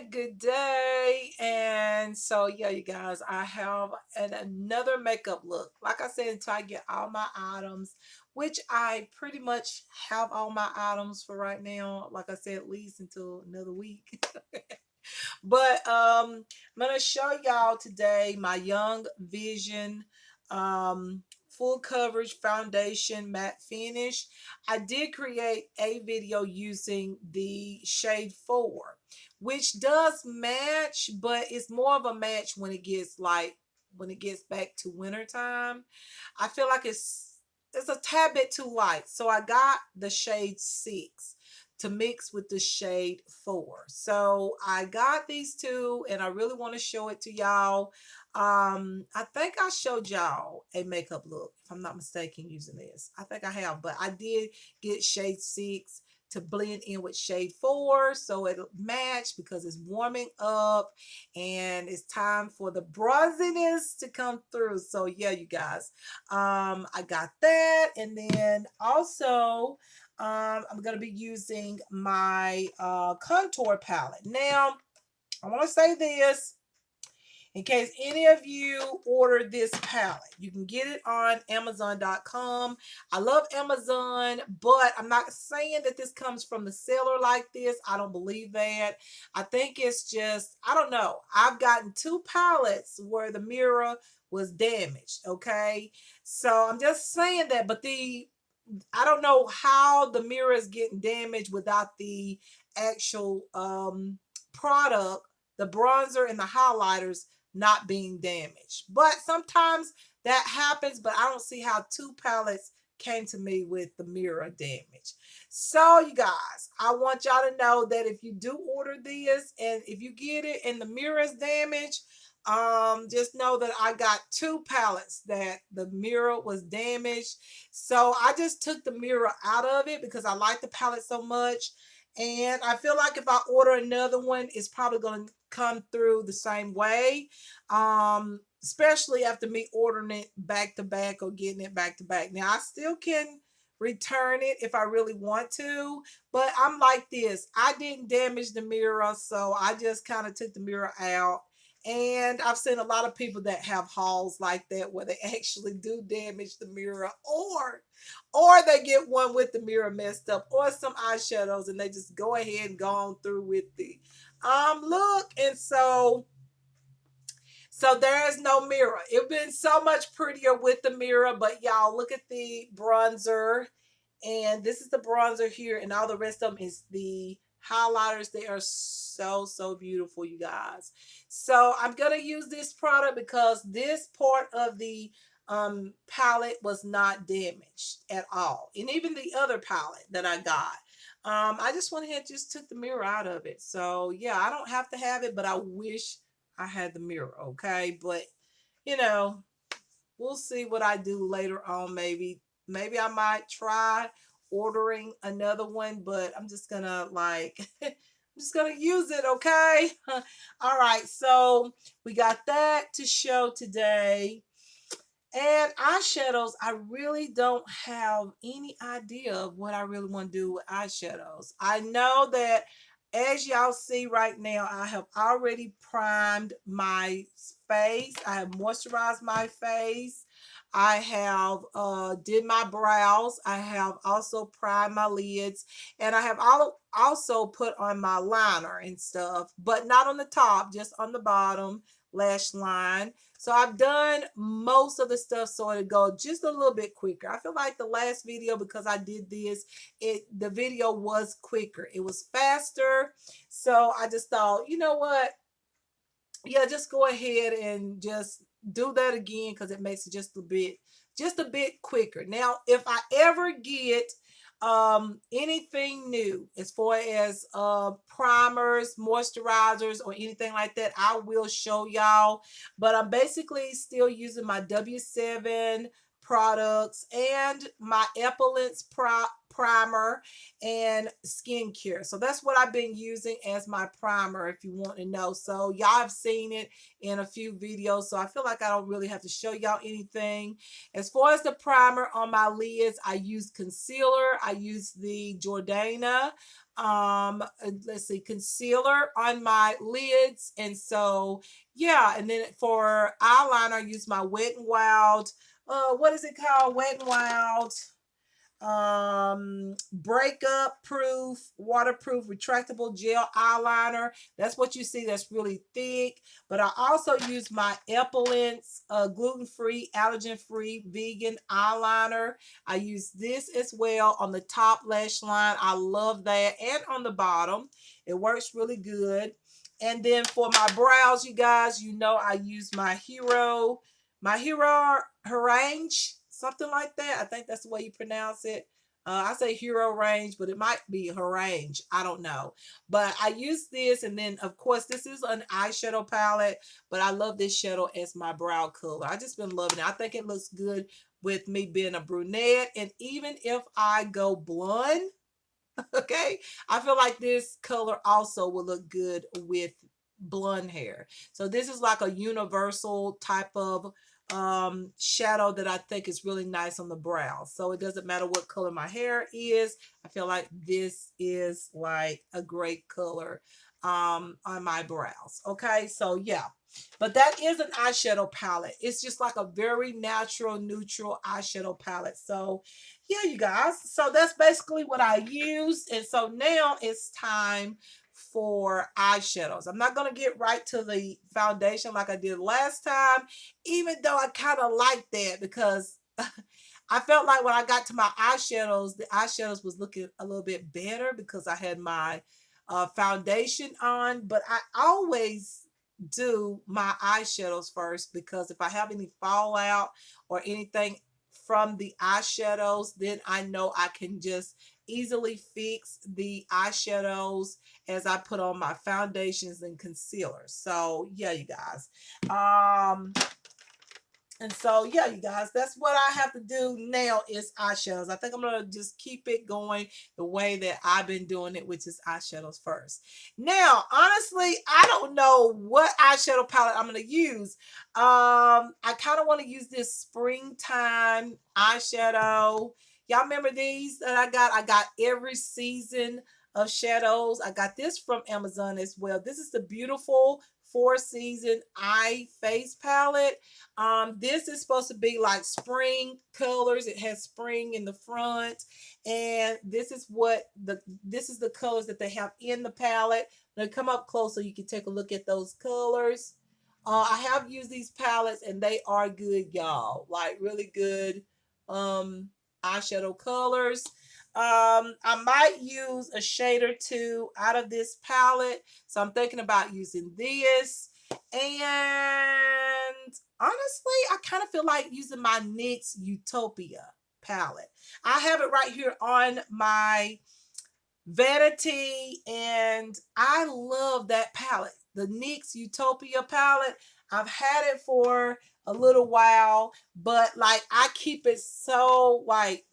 good day. And so, yeah, you guys, I have another makeup look. Like I said, until I get all my items, which I pretty much have all my items for right now. Like I said, at least until another week. But I'm gonna show y'all today my Young Vision full coverage foundation matte finish. I did create a video using the shade 4, which does match, but it's more of a match when it gets back to winter time. I feel like it's a tad bit too light. So I got the shade 6 to mix with the shade 4. So I got these two and I really want to show it to y'all. I think I showed y'all a makeup look, if I'm not mistaken, using this. I think I have, but I did get shade 6 to blend in with shade 4 so it'll match because it's warming up and it's time for the bronziness to come through. So yeah, you guys, I got that. And then also I'm going to be using my contour palette. Now, I want to say this in case any of you order this palette. You can get it on Amazon.com. I love Amazon, but I'm not saying that this comes from the seller like this. I don't believe that. I think it's just, I don't know. I've gotten 2 palettes where the mirror was damaged, okay? So I'm just saying that, but I don't know how the mirror is getting damaged without the actual product, the bronzer and the highlighters not being damaged. But sometimes that happens, but I don't see how 2 palettes came to me with the mirror damage. So you guys, I want y'all to know that if you do order this and if you get it and the mirror is damaged, just know that I got 2 palettes that the mirror was damaged. So I just took the mirror out of it because I like the palette so much. And I feel like if I order another one, it's probably going to come through the same way. Especially after me ordering it back to back or getting it back to back. Now I still can return it if I really want to, but I'm like this. I didn't damage the mirror, so I just kind of took the mirror out. And I've seen a lot of people that have hauls like that where they actually do damage the mirror, or they get one with the mirror messed up, or some eyeshadows and they just go ahead and go on through with the look. And so there is no mirror. It been so much prettier with the mirror, but y'all look at the bronzer. And this is the bronzer here, and all the rest of them is the highlighters. They are so, so beautiful, you guys. So I'm going to use this product because this part of the palette was not damaged at all. And even the other palette that I got. I just went ahead and just took the mirror out of it. So yeah, I don't have to have it, but I wish I had the mirror, okay? But, you know, we'll see what I do later on. Maybe I might try ordering another one, but I'm just gonna I'm just gonna use it, okay? All right, so we got that to show today. And eyeshadows, I really don't have any idea of what I really want to do with eyeshadows. I know that as y'all see right now, I have already primed my face. I have moisturized my face. I have did my brows. I have also primed my lids. And I have also put on my liner and stuff, but not on the top, just on the bottom lash line. So I've done most of the stuff so it'll go just a little bit quicker. I feel like the last video, because I did this, the video was quicker. It was faster. So I just thought, you know what? Yeah, just go ahead and just do that again because it makes it just a bit quicker. Now, if I ever get anything new as far as primers, moisturizers, or anything like that, I will show y'all. But I'm basically still using my W7 products and my Epilance primer and skincare. So that's what I've been using as my primer, if you want to know. So y'all have seen it in a few videos, so I feel like I don't really have to show y'all anything. As far as the primer on my lids, I use concealer. I use the Jordana let's see, concealer on my lids. And so yeah, and then for eyeliner I use my Wet n Wild, what is it called, Wet n Wild breakup proof waterproof retractable gel eyeliner. That's what you see, that's really thick. But I also use my Epilence gluten-free, allergen-free, vegan eyeliner. I use this as well on the top lash line. I love that. And on the bottom, it works really good. And then for my brows, you guys, you know, I use my hero range, something like that. I think that's the way you pronounce it. I say hero range, but it might be range. I don't know. But I use this, and then of course this is an eyeshadow palette. But I love this shadow as my brow color. I just been loving it. I think it looks good with me being a brunette, and even if I go blonde, okay, I feel like this color also will look good with blonde hair. So this is like a universal type of shadow that I think is really nice on the brow. So it doesn't matter what color my hair is. I feel like this is like a great color on my brows. Okay, so yeah, but that is an eyeshadow palette. It's just like a very natural, neutral eyeshadow palette. So yeah, you guys, so that's basically what I use. And so now it's time for eyeshadows. I'm not going to get right to the foundation like I did last time, even though I kind of like that, because I felt like when I got to my eyeshadows, the eyeshadows was looking a little bit better because I had my foundation on. But I always do my eyeshadows first, because if I have any fallout or anything from the eyeshadows, then I know I can just easily fix the eyeshadows as I put on my foundations and concealers. So yeah, you guys. And so, yeah, you guys, that's what I have to do now is eyeshadows. I think I'm going to just keep it going the way that I've been doing it, which is eyeshadows first. Now, honestly, I don't know what eyeshadow palette I'm going to use. I kind of want to use this springtime eyeshadow. Y'all remember these that I got? I got every season of shadows. I got this from Amazon as well. This is the beautiful 4 season eye face palette. This is supposed to be like spring colors. It has spring in the front, and this is the colors that they have in the palette. Now come up close so you can take a look at those colors. I have used these palettes and they are good, y'all. Like really good eyeshadow colors. I might use a shade or two out of this palette, so I'm thinking about using this. And honestly, I kind of feel like using my NYX Utopia palette. I have it right here on my vanity, and I love that palette. The NYX Utopia palette. I've had it for a little while, but like I keep it so like,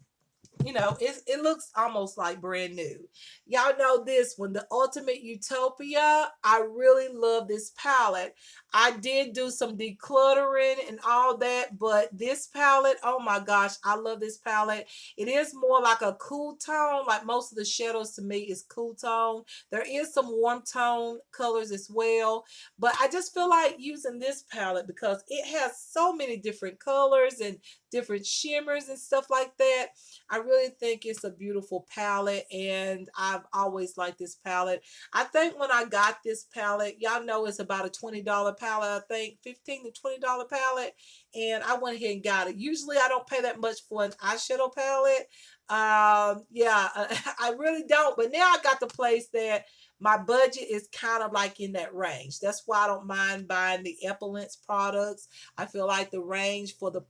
it looks almost like brand new. Y'all know this one, the Ultimate Utopia. I really love this palette. I did do some decluttering and all that, but this palette, oh my gosh, I love this palette. It is more like a cool tone. Like most of the shadows to me is cool tone. There is some warm tone colors as well, but I just feel like using this palette because it has so many different colors and different shimmers and stuff like that. I really think it's a beautiful palette, and I've always liked this palette. I think when I got this palette, y'all know it's about a $20 palette, I think $15 to $20 palette, and I went ahead and got it. Usually I don't pay that much for an eyeshadow palette. Yeah, I really don't, but now I got the place that my budget is kind of like in that range. That's why I don't mind buying the Epilence products. I feel like the range for the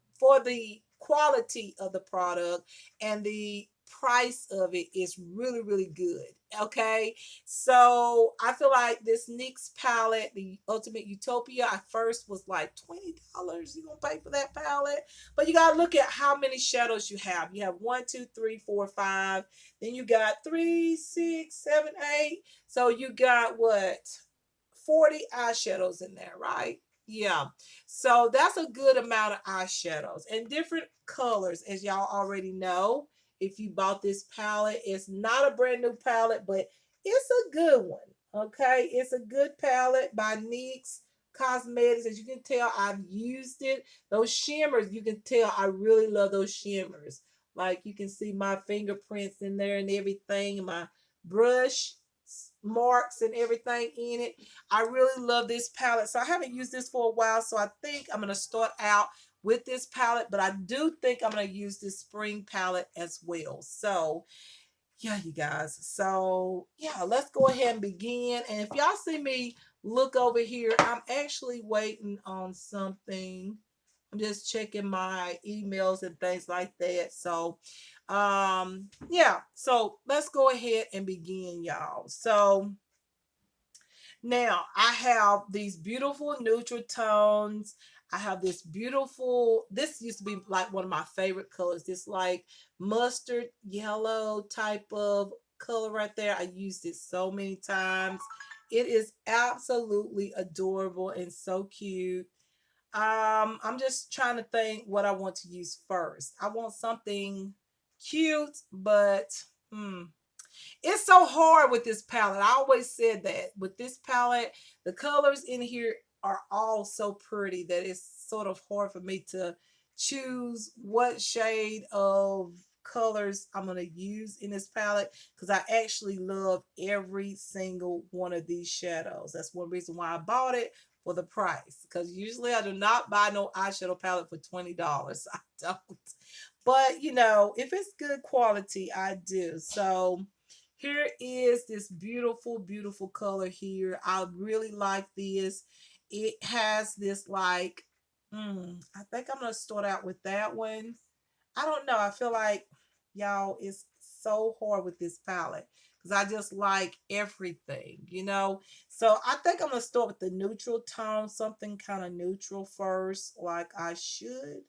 quality of the product and the price of it is really, really good. Okay, so I feel like this NYX palette, the Ultimate Utopia, I first was like $20. You gonna pay for that palette? But you gotta look at how many shadows you have. You have one, two, three, four, five. Then you got 3, 6, 7, 8. So you got what? 40 eyeshadows in there, right? Yeah. So that's a good amount of eyeshadows and different colors, as y'all already know. If you bought this palette, it's not a brand new palette, but It's a good one. Okay. It's a good palette by NYX Cosmetics. As you can tell, I've used it. Those shimmers, you can tell I really love those shimmers. Like you can see my fingerprints in there and everything, my brush marks and everything in it. I really love this palette. So I haven't used this for a while. So I think I'm going to start out with this palette, but I do think I'm going to use this spring palette as well. So yeah, you guys. So yeah, let's go ahead and begin. And if y'all see me look over here, I'm actually waiting on something. I'm just checking my emails and things like that. So yeah, so let's go ahead and begin, y'all. So now I have these beautiful neutral tones. I have this beautiful, this used to be like one of my favorite colors. This like mustard yellow type of color right there. I used it so many times. It is absolutely adorable and so cute. I'm just trying to think what I want to use first. I want something cute, but hmm, it's so hard with this palette. I always said that with this palette, the colors in here are all so pretty that it's sort of hard for me to choose what shade of colors I'm going to use in this palette because I actually love every single one of these shadows. That's one reason why I bought it, for the price, because usually I do not buy no eyeshadow palette for $20. I don't. But you know, if it's good quality, I do. So here is this beautiful, beautiful color here. I really like this. It has this like, I think I'm going to start out with that one. I don't know. I feel like, y'all, it's so hard with this palette because I just like everything, you know? So I think I'm going to start with the neutral tone, something kind of neutral first, like I should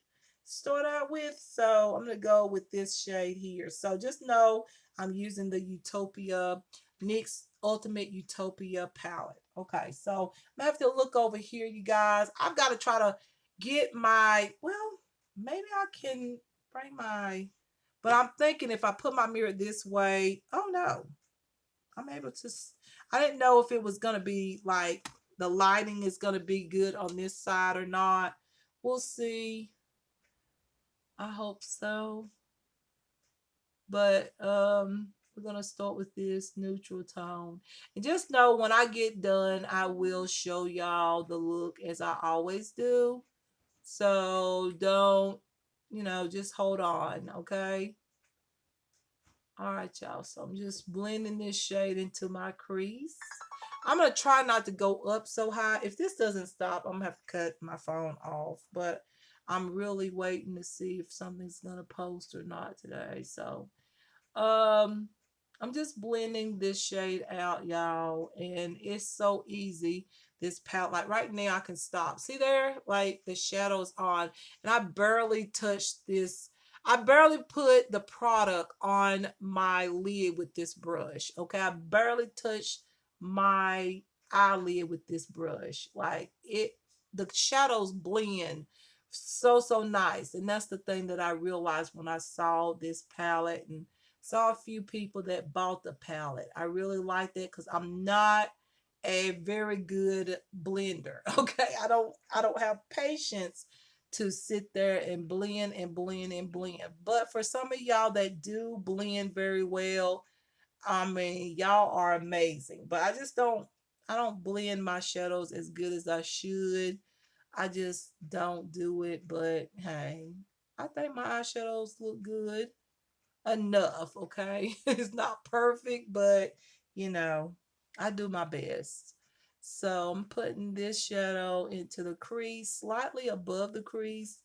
start out with. So I'm going to go with this shade here. So just know I'm using the Utopia NYX Ultimate Utopia palette. Okay, so I have to look over here, you guys. I've got to try to get my, well, maybe I can bring my, but I'm thinking if I put my mirror this way, oh no, I'm able to, I didn't know if it was going to be like the lighting is going to be good on this side or not. We'll see. I hope so. But we're going to start with this neutral tone. And just know when I get done, I will show y'all the look as I always do. So don't, you know, just hold on, okay? All right, y'all. So I'm just blending this shade into my crease. I'm going to try not to go up so high. If this doesn't stop, I'm going to have to cut my phone off. But I'm really waiting to see if something's going to post or not today. So um, I'm just blending this shade out, y'all, and it's so easy. This palette, like right now, I can stop. See there, like the shadows on, and I barely touched this. I barely put the product on my lid with this brush. Okay, I barely touched my eyelid with this brush. Like it, the shadows blend so nice, and that's the thing that I realized when I saw this palette and saw a few people that bought the palette. I really like that because I'm not a very good blender. Okay. I don't have patience to sit there and blend and blend and blend. But for some of y'all that do blend very well, I mean, y'all are amazing. But I don't blend my shadows as good as I should. I just don't do it. But hey, I think my eyeshadows look good enough, okay? It's not perfect, but you know, I do my best. So I'm putting this shadow into the crease, slightly above the crease,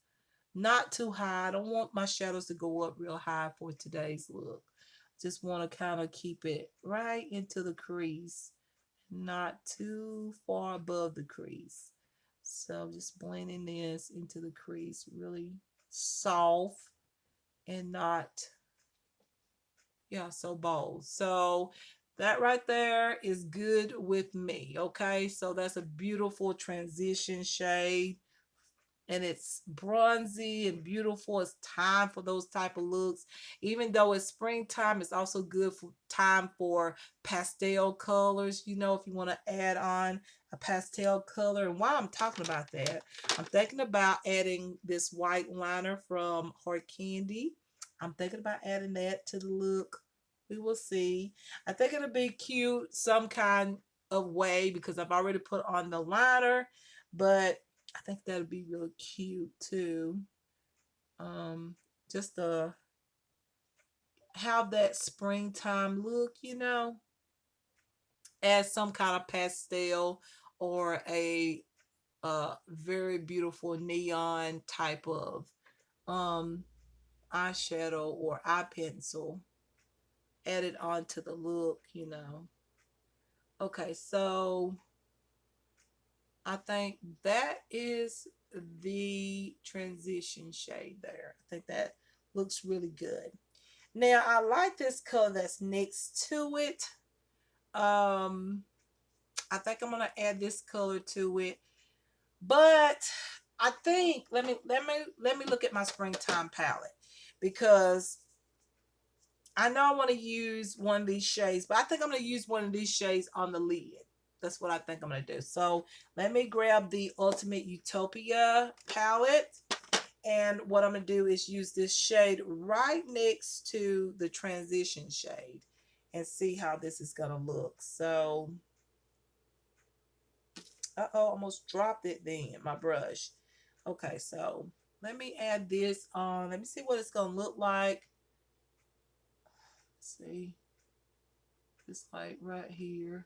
not too high. I don't want my shadows to go up real high for today's look. Just want to kind of keep it right into the crease, not too far above the crease. So just blending this into the crease really soft and not, yeah, so bold. So that right there is good with me. Okay. So that's a beautiful transition shade. and it's bronzy and beautiful. It's time for those type of looks. Even though it's springtime, it's also good for time for pastel colors. You know, if you want to add on a pastel color. And while I'm talking about that, I'm thinking about adding this white liner from Hard Candy. I'm thinking about adding that to the look. We will see. I think it'll be cute some kind of way because I've already put on the liner, but I think that'll be really cute too. Um, just to have that springtime look, add some kind of pastel or a very beautiful neon type of um eyeshadow or eye pencil added onto the look. Okay, so I think that is the transition shade there. I think that looks really good. Now I like this color that's next to it. I think I'm gonna add this color to it, but I think let me look at my springtime palette because I know I want to use one of these shades, but I think I'm going to use one of these shades on the lid. That's what I think I'm going to do. So let me grab the Ultimate Utopia palette. And what I'm going to do is use this shade right next to the transition shade and see how this is going to look. So, uh-oh, almost dropped it then, my brush. Okay, so let me add this on. Let me see what it's going to look like. Let's see. It's like right here.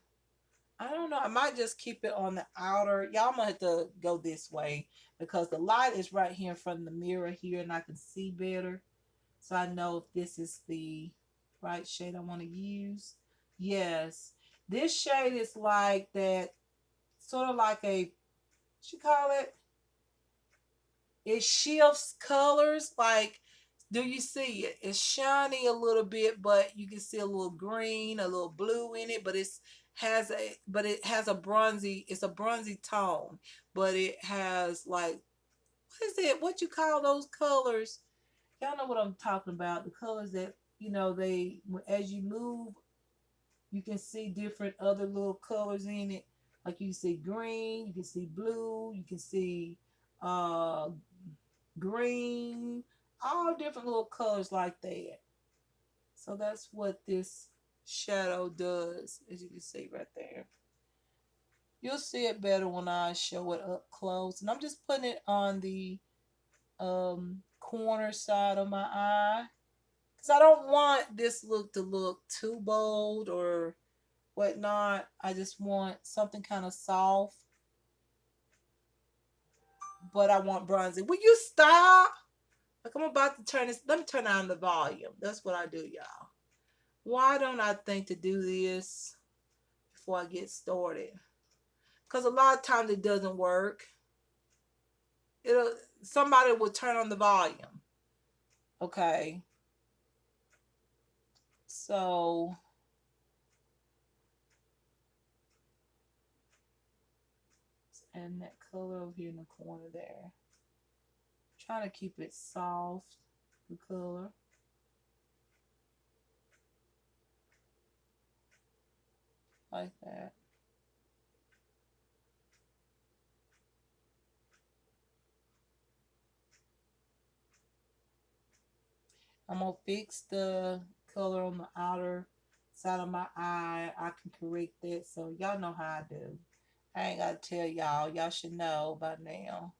I don't know. I might just keep it on the outer. Y'all might have to go this way because the light is right here in front of the mirror here and I can see better. So I know if this is the right shade I want to use. Yes. This shade is like that, sort of like a, what you call it? It shifts colors. Like, do you see it? It's shiny a little bit, but you can see a little green, a little blue in it, but it has a bronzy, it's a bronzy tone, but it has like, what is it? What you call those colors? Y'all know what I'm talking about. The colors that, they, as you move, you can see different other little colors in it. Like you can see green, you can see blue, you can see uh green, all different little colors like that. So that's what this shadow does, as you can see right there. You'll see it better when I show it up close. And I'm just putting it on the corner side of my eye. Because I don't want this look to look too bold or whatnot. I just want something kind of soft. But I want bronzy. Will you stop? Like I'm about to turn this. Let me turn on the volume. That's what I do, y'all. Why don't I think to do this before I get started? Because a lot of times it doesn't work. It'll Somebody will turn on the volume. Okay. So and that color over here in the corner there. Trying to keep it soft, the color. Like that. I'm going to fix the color on the outer side of my eye. I can correct that. So y'all know how I do. I ain't got to tell y'all. Y'all should know by now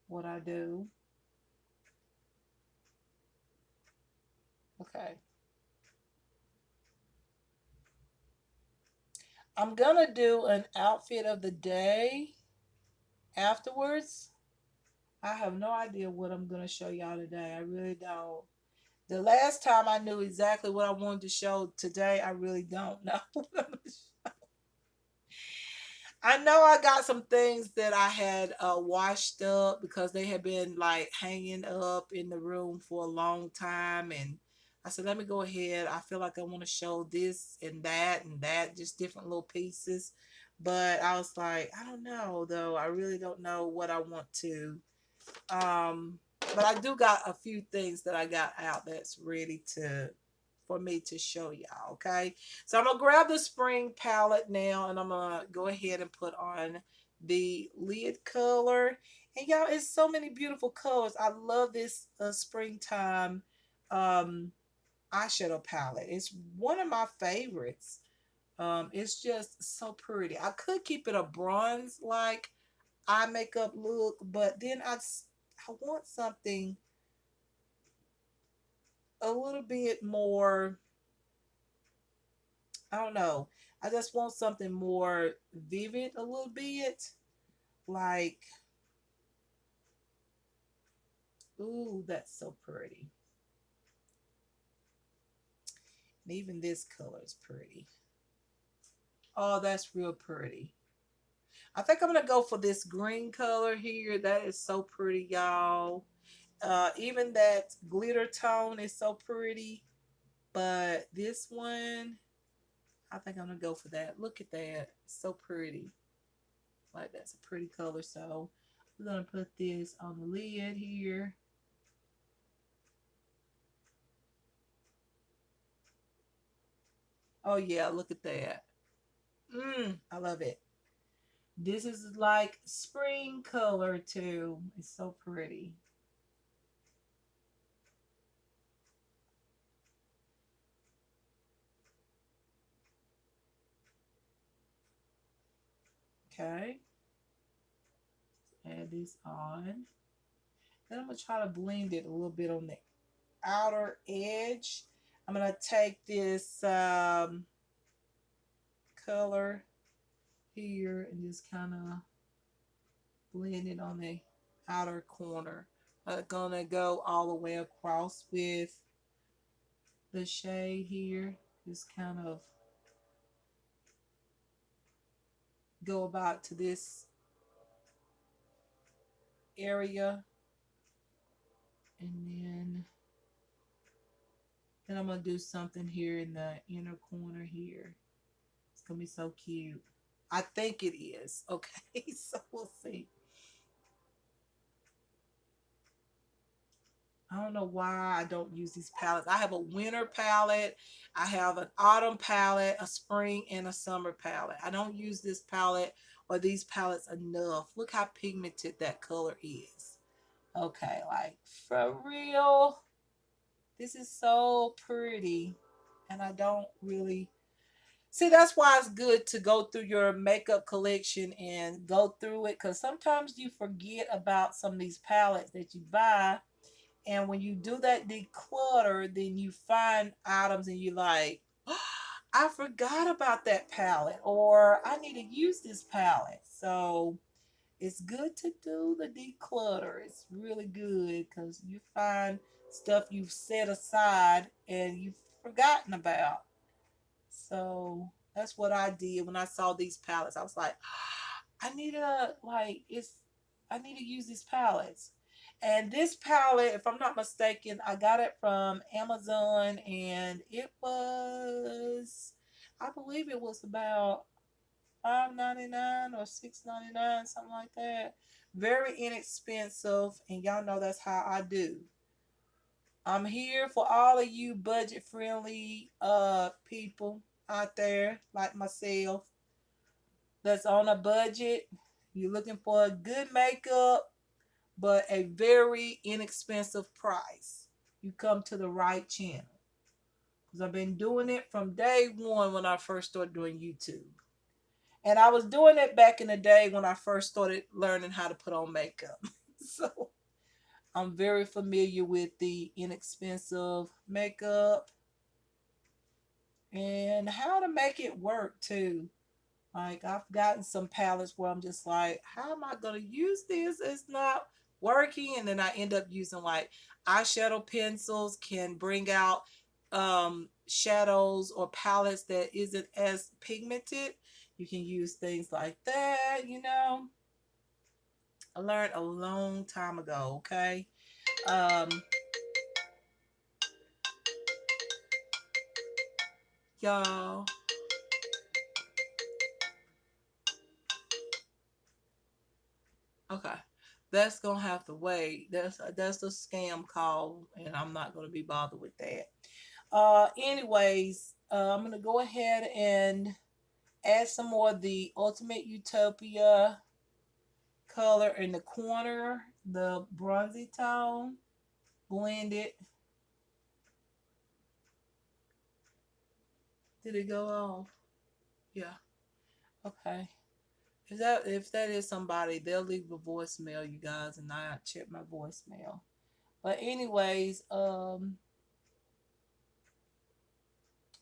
what I do. Okay. I'm going to do an outfit of the day afterwards. I have no idea what I'm going to show y'all today. I really don't. The last time I knew exactly what I wanted to show today, I really don't know. I know I got some things that I had washed up because they had been like hanging up in the room for a long time. And I said, let me go ahead. I feel like I want to show this and that, just different little pieces. But I was like, I don't know though. I really don't know what I want to. Um, but I do got a few things that I got out that's ready to for me to show y'all. Okay, so I'm gonna grab the spring palette now, and I'm gonna go ahead and put on the lid color. And y'all, it's so many beautiful colors. I love this springtime um, eyeshadow palette. It's one of my favorites. It's just so pretty. I could keep it a bronze like eye makeup look, but then I want something a little bit more. I don't know. I just want something more vivid a little bit. Like, ooh, that's so pretty. And even this color is pretty. Oh, that's real pretty. I think I'm gonna go for this green color here. That is so pretty, y'all. Even that glitter tone is so pretty. But this one, I think I'm gonna go for that. Look at that. It's so pretty. Like that's a pretty color. So we're gonna put this on the lid here. Oh yeah, look at that. I love it. This is like spring color too. It's so pretty. Okay. Add this on. Then I'm gonna try to blend it a little bit on the outer edge. I'm gonna take this color here and just kind of blend it on the outer corner. I'm gonna go all the way across with the shade here. Just kind of go about to this area, and then I'm gonna do something here in the inner corner here. It's gonna be so cute. I think it is. Okay, so we'll see. I don't know why I don't use these palettes. I have a winter palette, I have an autumn palette, a spring, and a summer palette. I don't use this palette or these palettes enough. Look how pigmented that color is. Okay, like for real, this is so pretty. And I don't really see, that's why it's good to go through your makeup collection and go through it, because sometimes you forget about some of these palettes that you buy, and when you do that declutter, then you find items and you like, oh, I forgot about that palette, or I need to use this palette. So it's good to do the declutter. It's really good because you find stuff you've set aside and you've forgotten about. So that's what I did when I saw these palettes. I was like, I need to like it's I need to use these palettes. And this palette, if I'm not mistaken, I got it from Amazon and it was I believe it was about $5.99 or $6.99, something like that. Very inexpensive, and y'all know that's how I do. I'm here for all of you budget friendly people out there like myself that's on a budget. You're looking for a good makeup but a very inexpensive price. You come to the right channel. Because I've been doing it from day one when I first started doing YouTube. And I was doing it back in the day when I first started learning how to put on makeup. So I'm very familiar with the inexpensive makeup and how to make it work too. Like I've gotten some palettes where I'm just like, how am I gonna use this? It's not working, and then I end up using like eyeshadow pencils can bring out shadows or palettes that isn't as pigmented. You can use things like that, you know. I learned a long time ago, okay? Um, y'all. Okay. that's gonna have to wait. That's the scam call, and I'm not gonna be bothered with that. Anyways, I'm gonna go ahead and add some more of the Ultimate Utopia color in the corner, the bronzy tone. Blend it. Did it go off? Yeah. Okay. If that is somebody, they'll leave a voicemail, you guys, and I check my voicemail. But anyways, I'm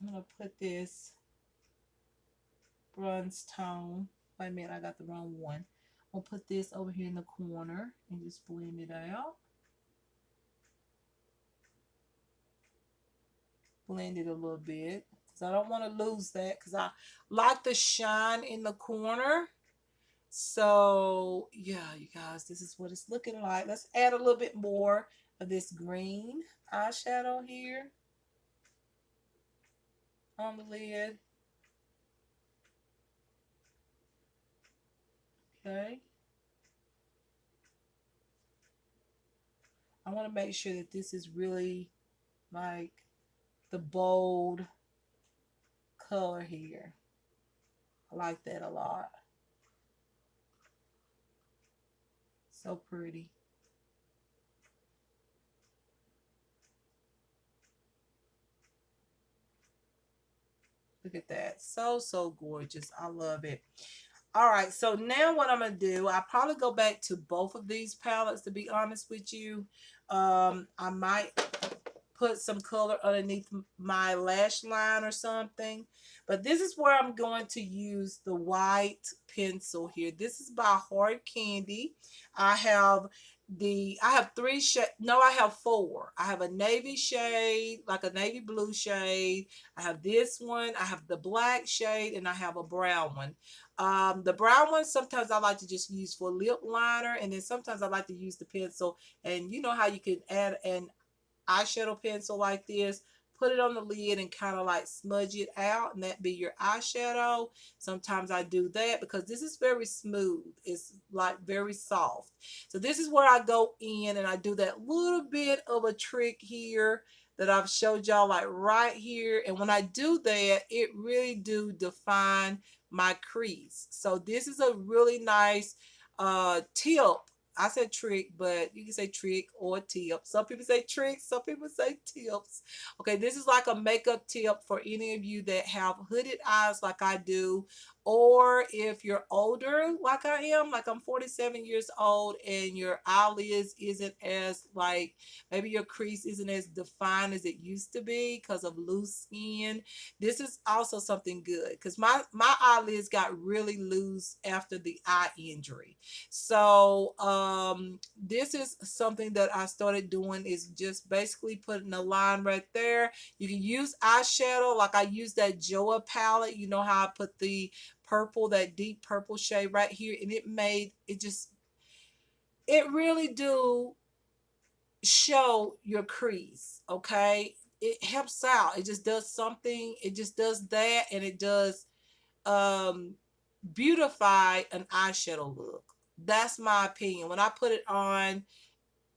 gonna put this bronze tone. Wait a minute, I got the wrong one. I'll put this over here in the corner and just blend it out. Blend it a little bit because I don't want to lose that because I like the shine in the corner. So yeah, you guys, this is what it's looking like. Let's add a little bit more of this green eyeshadow here on the lid. Okay. I want to make sure that this is really like the bold color here. I like that a lot. So pretty. Look at that. So, so gorgeous. I love it. All right. So now what I'm going to do, I'll probably go back to both of these palettes to be honest with you. I might put some color underneath my lash line or something. But this is where I'm going to use the white pencil here. This is by Hard Candy. I have I have three shade. No, I have four. I have a navy shade, like a navy blue shade. I have this one. I have the black shade, and I have a brown one. The brown one sometimes I like to just use for lip liner, and then sometimes I like to use the pencil. And you know how you can add an eyeshadow pencil like this, put it on the lid and kind of like smudge it out, and that be your eyeshadow. Sometimes I do that because this is very smooth. It's like very soft. So this is where I go in and I do that little bit of a trick here that I've showed y'all like right here. And when I do that, it really do define my crease. So this is a really nice tip. I said trick, but you can say trick or tip. Some people say tricks, some people say tips. Okay, this is like a makeup tip for any of you that have hooded eyes like I do, or if you're older like I am, like I'm 47 years old and your eyelids isn't as like, maybe your crease isn't as defined as it used to be because of loose skin. This is also something good because my eyelids got really loose after the eye injury. So this is something that I started doing, is just basically putting a line right there. You can use eyeshadow like I use that Joa palette. You know how I put the purple, that deep purple shade right here, and it really do show your crease. Okay, it helps out. It just does something. It just does that, and it does um beautify an eyeshadow look. That's my opinion. When I put it on,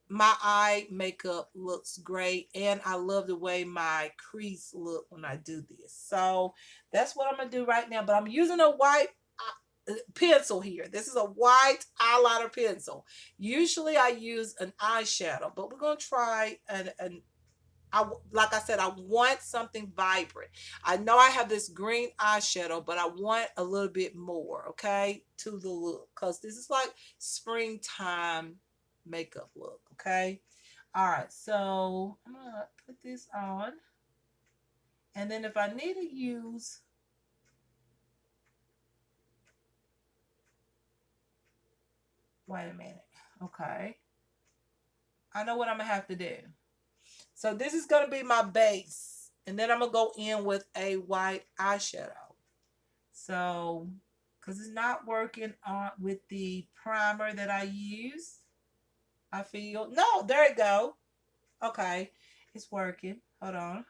my eye makeup looks great, and I love the way my crease look when I do this. So that's what I'm gonna do right now. But I'm using a white pencil here. This is a white eyeliner pencil. Usually I use an eyeshadow, but we're gonna try an like I said, I want something vibrant. I know I have this green eyeshadow, but I want a little bit more, okay, to the look, because this is like springtime makeup look, okay? All right, so I'm gonna put this on, and then if I need to use, wait a minute, okay, I know what I'm gonna have to do. So this is gonna be my base, and then I'm gonna go in with a white eyeshadow. So, because it's not working on with the primer that I use, I feel. No, there it go. Okay, it's working. Hold on.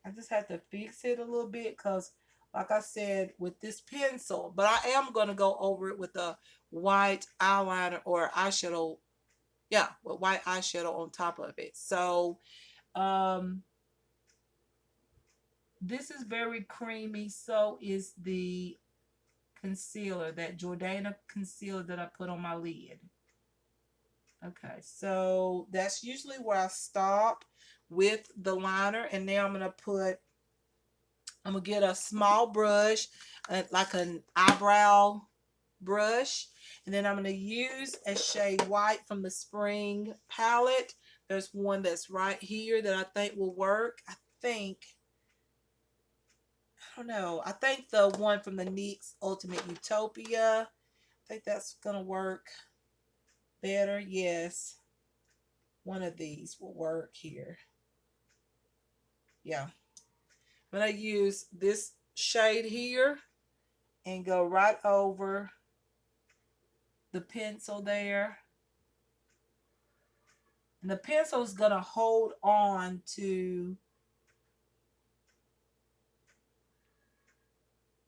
I just have to fix it a little bit because, like I said, with this pencil, but I am going to go over it with a white eyeliner or eyeshadow. Yeah, with white eyeshadow on top of it. So, um, this is very creamy. So is the concealer, that Jordana concealer that I put on my lid. Okay, so that's usually where I stop with the liner, and now I'm gonna get a small brush, like an eyebrow brush, and then I'm gonna use a shade white from the Spring palette. There's one that's right here that I think will work. I don't know. I think the one from the NYX Ultimate Utopia. I think that's gonna work better. Yes, one of these will work here. Yeah, I'm gonna use this shade here and go right over the pencil there. And the pencil is gonna hold on to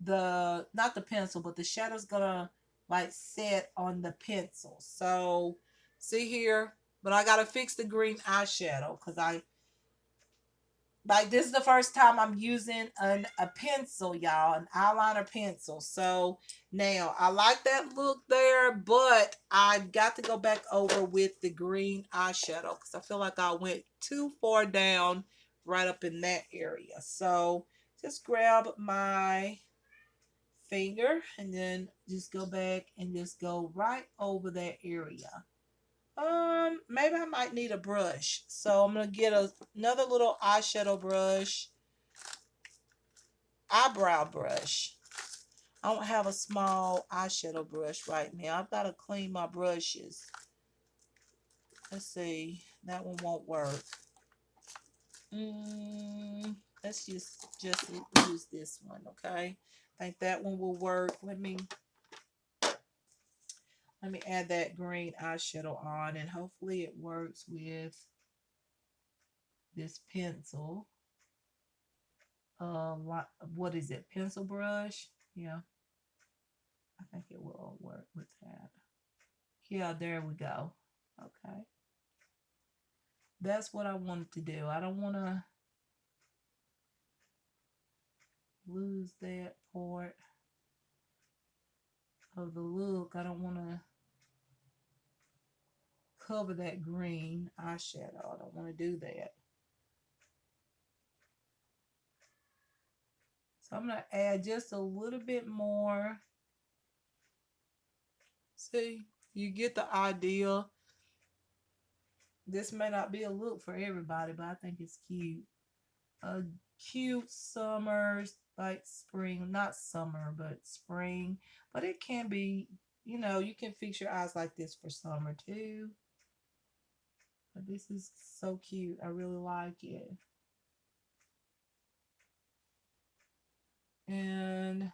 the, not the pencil, but the shadow's gonna like set on the pencil. So see here, but I gotta fix the green eyeshadow because I like, this is the first time I'm using a pencil, y'all, an eyeliner pencil. So now I like that look there, but I've got to go back over with the green eyeshadow because I feel like I went too far down right up in that area. So just grab my finger and then just go back and just go right over that area. Maybe I might need a brush. So I'm gonna get another little eyeshadow brush, eyebrow brush. I don't have a small eyeshadow brush right now. I've got to clean my brushes. Let's see. That one won't work. Let's just use this one, okay? I think that one will work. Let me add that green eyeshadow on, and hopefully it works with this pencil. What is it? Pencil brush? Yeah, I think it will work with that. Yeah, there we go. Okay. That's what I wanted to do. I don't want to lose that part of the look. I don't want to cover that green eyeshadow. I don't want to do that. So I'm going to add just a little bit more. See, you get the idea. This may not be a look for everybody, but I think it's cute. A cute summer, like spring, not summer, but spring. But it can be, you can fix your eyes like this for summer too. But this is so cute. I really like it. And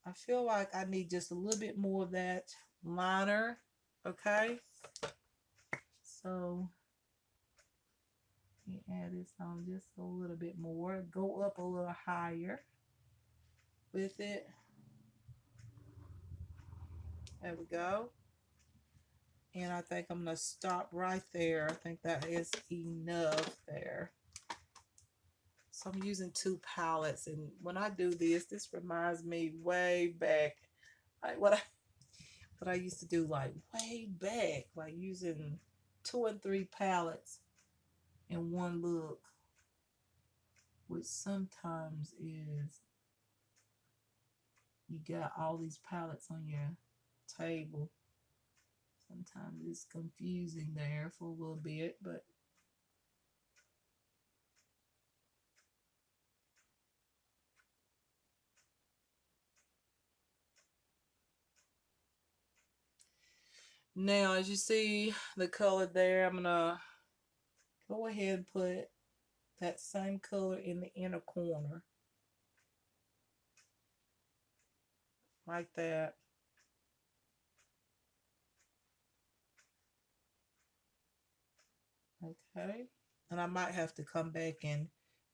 I feel like I need just a little bit more of that liner. Okay. So add this on just a little bit more. Go up a little higher with it. There we go. And I think I'm going to stop right there. I think that is enough there. So I'm using two palettes. And when I do this reminds me way back. Like what I used to do, like way back. Like using 2 and 3 palettes in one look. Which sometimes is, you got all these palettes on your table. Sometimes it's confusing there for a little bit, but now as you see the color there, I'm gonna go ahead and put that same color in the inner corner like that. Okay, and I might have to come back and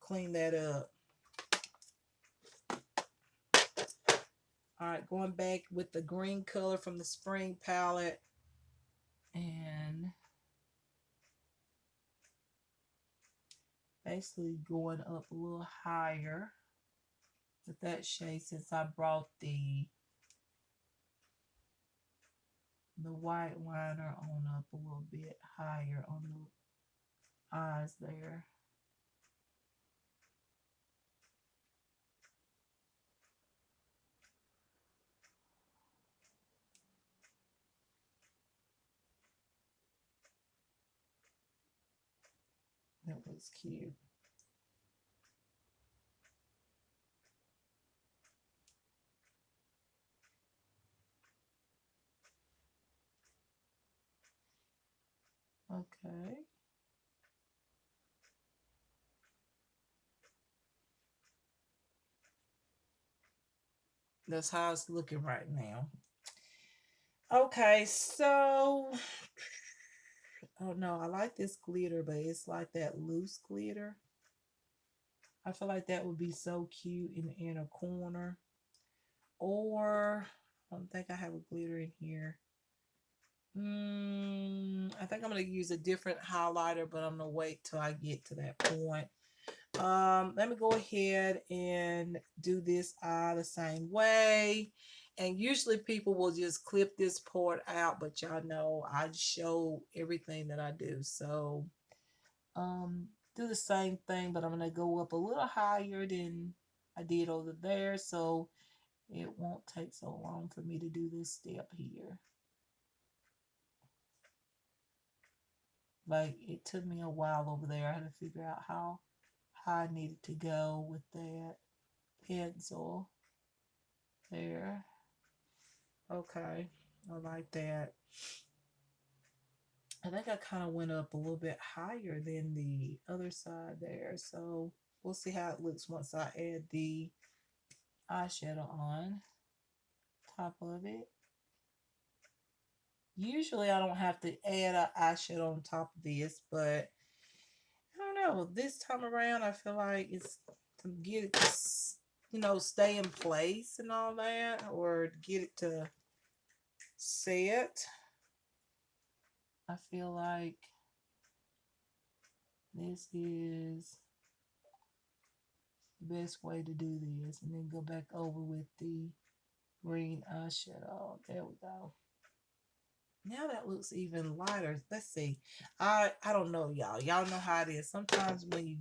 clean that up. All right, going back with the green color from the spring palette and basically going up a little higher with that shade since I brought the white liner on up a little bit higher on the eyes there. That was cute. Okay. That's how it's looking right now. Okay, so oh no, I like this glitter, but it's like that loose glitter. I feel like that would be so cute in the inner corner. Or I don't think I have a glitter in here. I think I'm gonna use a different highlighter, but I'm gonna wait till I get to that point. Let me go ahead and do this eye the same way. And usually people will just clip this part out, but y'all know I show everything that I do. So do the same thing, but I'm gonna go up a little higher than I did over there, so it won't take so long for me to do this step here. Like it took me a while over there. I had to figure out how high I needed to go with that pencil there. Okay, I like that. I think I kind of went up a little bit higher than the other side there. So we'll see how it looks once I add the eyeshadow on top of it. Usually I don't have to add an eyeshadow on top of this, but I don't know. This time around, I feel like it's to get it to, stay in place and all that, or get it to set. I feel like this is the best way to do this. And then go back over with the green eyeshadow. There we go. Now that looks even lighter. Let's see. I don't know, y'all. Y'all know how it is. Sometimes when you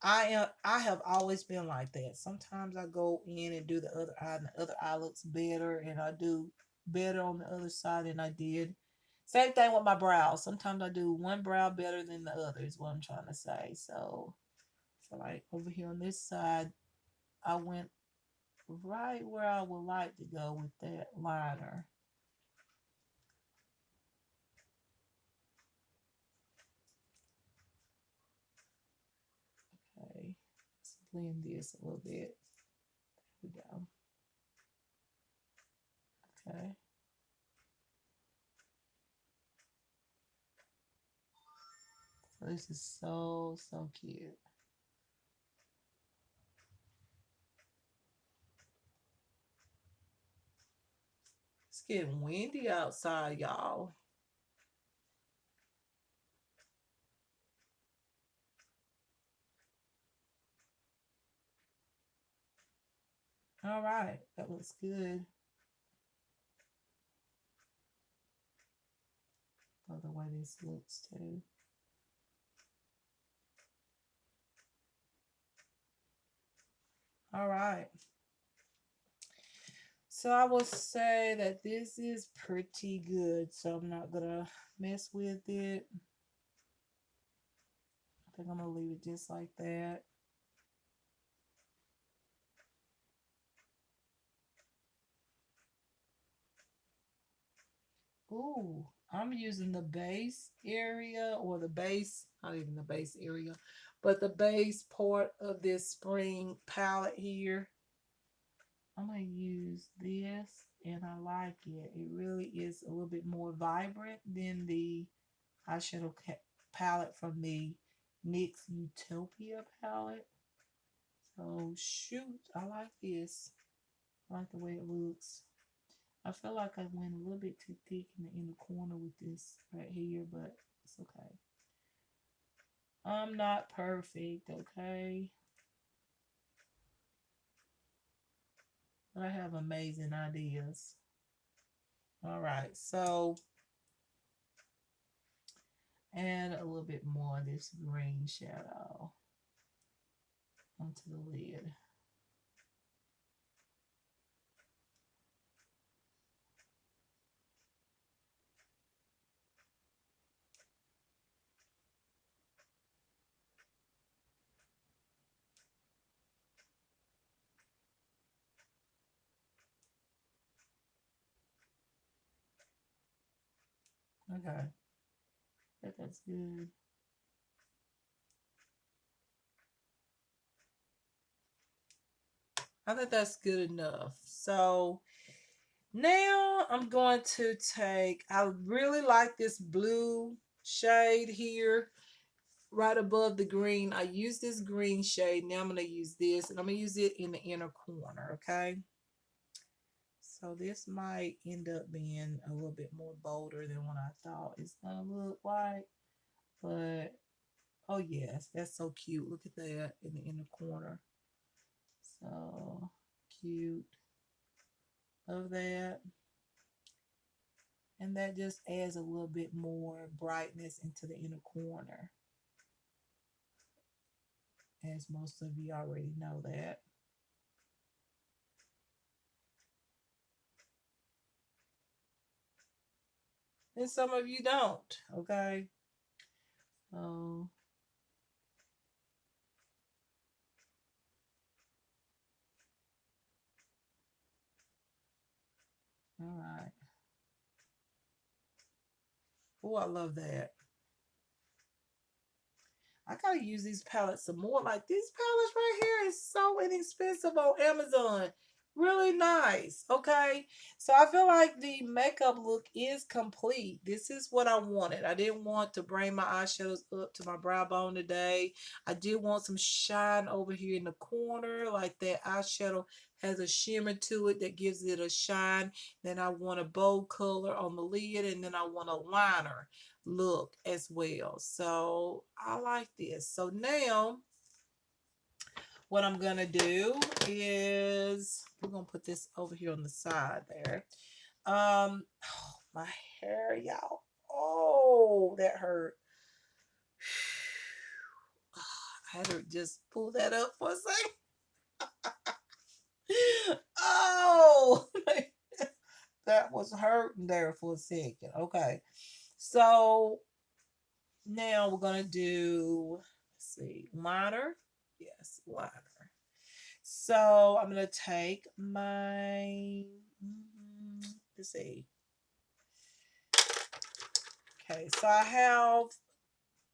I have always been like that. Sometimes I go in and do the other eye, and the other eye looks better, and I do better on the other side than I did. Same thing with my brows. Sometimes I do one brow better than the other, is what I'm trying to say. So, like over here on this side, I went right where I would like to go with that liner. Okay, let's blend this a little bit. There we go. Okay. So this is so cute. It's getting windy outside, y'all. All right, that looks good. Love the way this looks too. All right. So I will say that this is pretty good. So I'm not gonna mess with it. I think I'm gonna leave it just like that. Ooh, I'm using the base area or the base, not even the base area, but the base part of this spring palette here. I'm going to use this and I like it. It really is a little bit more vibrant than the eyeshadow palette from the NYX Utopia palette. So shoot, I like this. I like the way it looks. I feel like I went a little bit too thick in the inner corner with this right here, but it's okay. I'm not perfect, okay? But I have amazing ideas. All right, so add a little bit more of this green shadow onto the lid. Okay, I think that's good. I think that's good enough. So now I'm going to take, I really like this blue shade here right above the green. I use this green shade. Now I'm going to use this, and I'm going to use it in the inner corner, okay? So this might end up being a little bit more bolder than what I thought it's going to look like. But, oh yes, that's so cute. Look at that in the inner corner. So cute. Love that. And that just adds a little bit more brightness into the inner corner. As most of you already know that. And some of you don't, okay? So, all right. Oh, I love that. I gotta use these palettes some more. Like these palettes right here is so inexpensive on Amazon. Really nice. Okay. So I feel like the makeup look is complete. This is what I wanted. I didn't want to bring my eyeshadows up to my brow bone today. I did want some shine over here in the corner. Like that eyeshadow has a shimmer to it that gives it a shine. Then I want a bold color on the lid, and then I want a liner look as well. So I like this. So now what I'm gonna do is we're gonna put this over here on the side there. Oh, my hair, y'all. Oh, that hurt. I had to just pull that up for a second. Oh, that was hurting there for a second. Okay, so now we're gonna do, let's see, liner. Yes, liner. So I'm gonna take my, let's see. Okay, so I have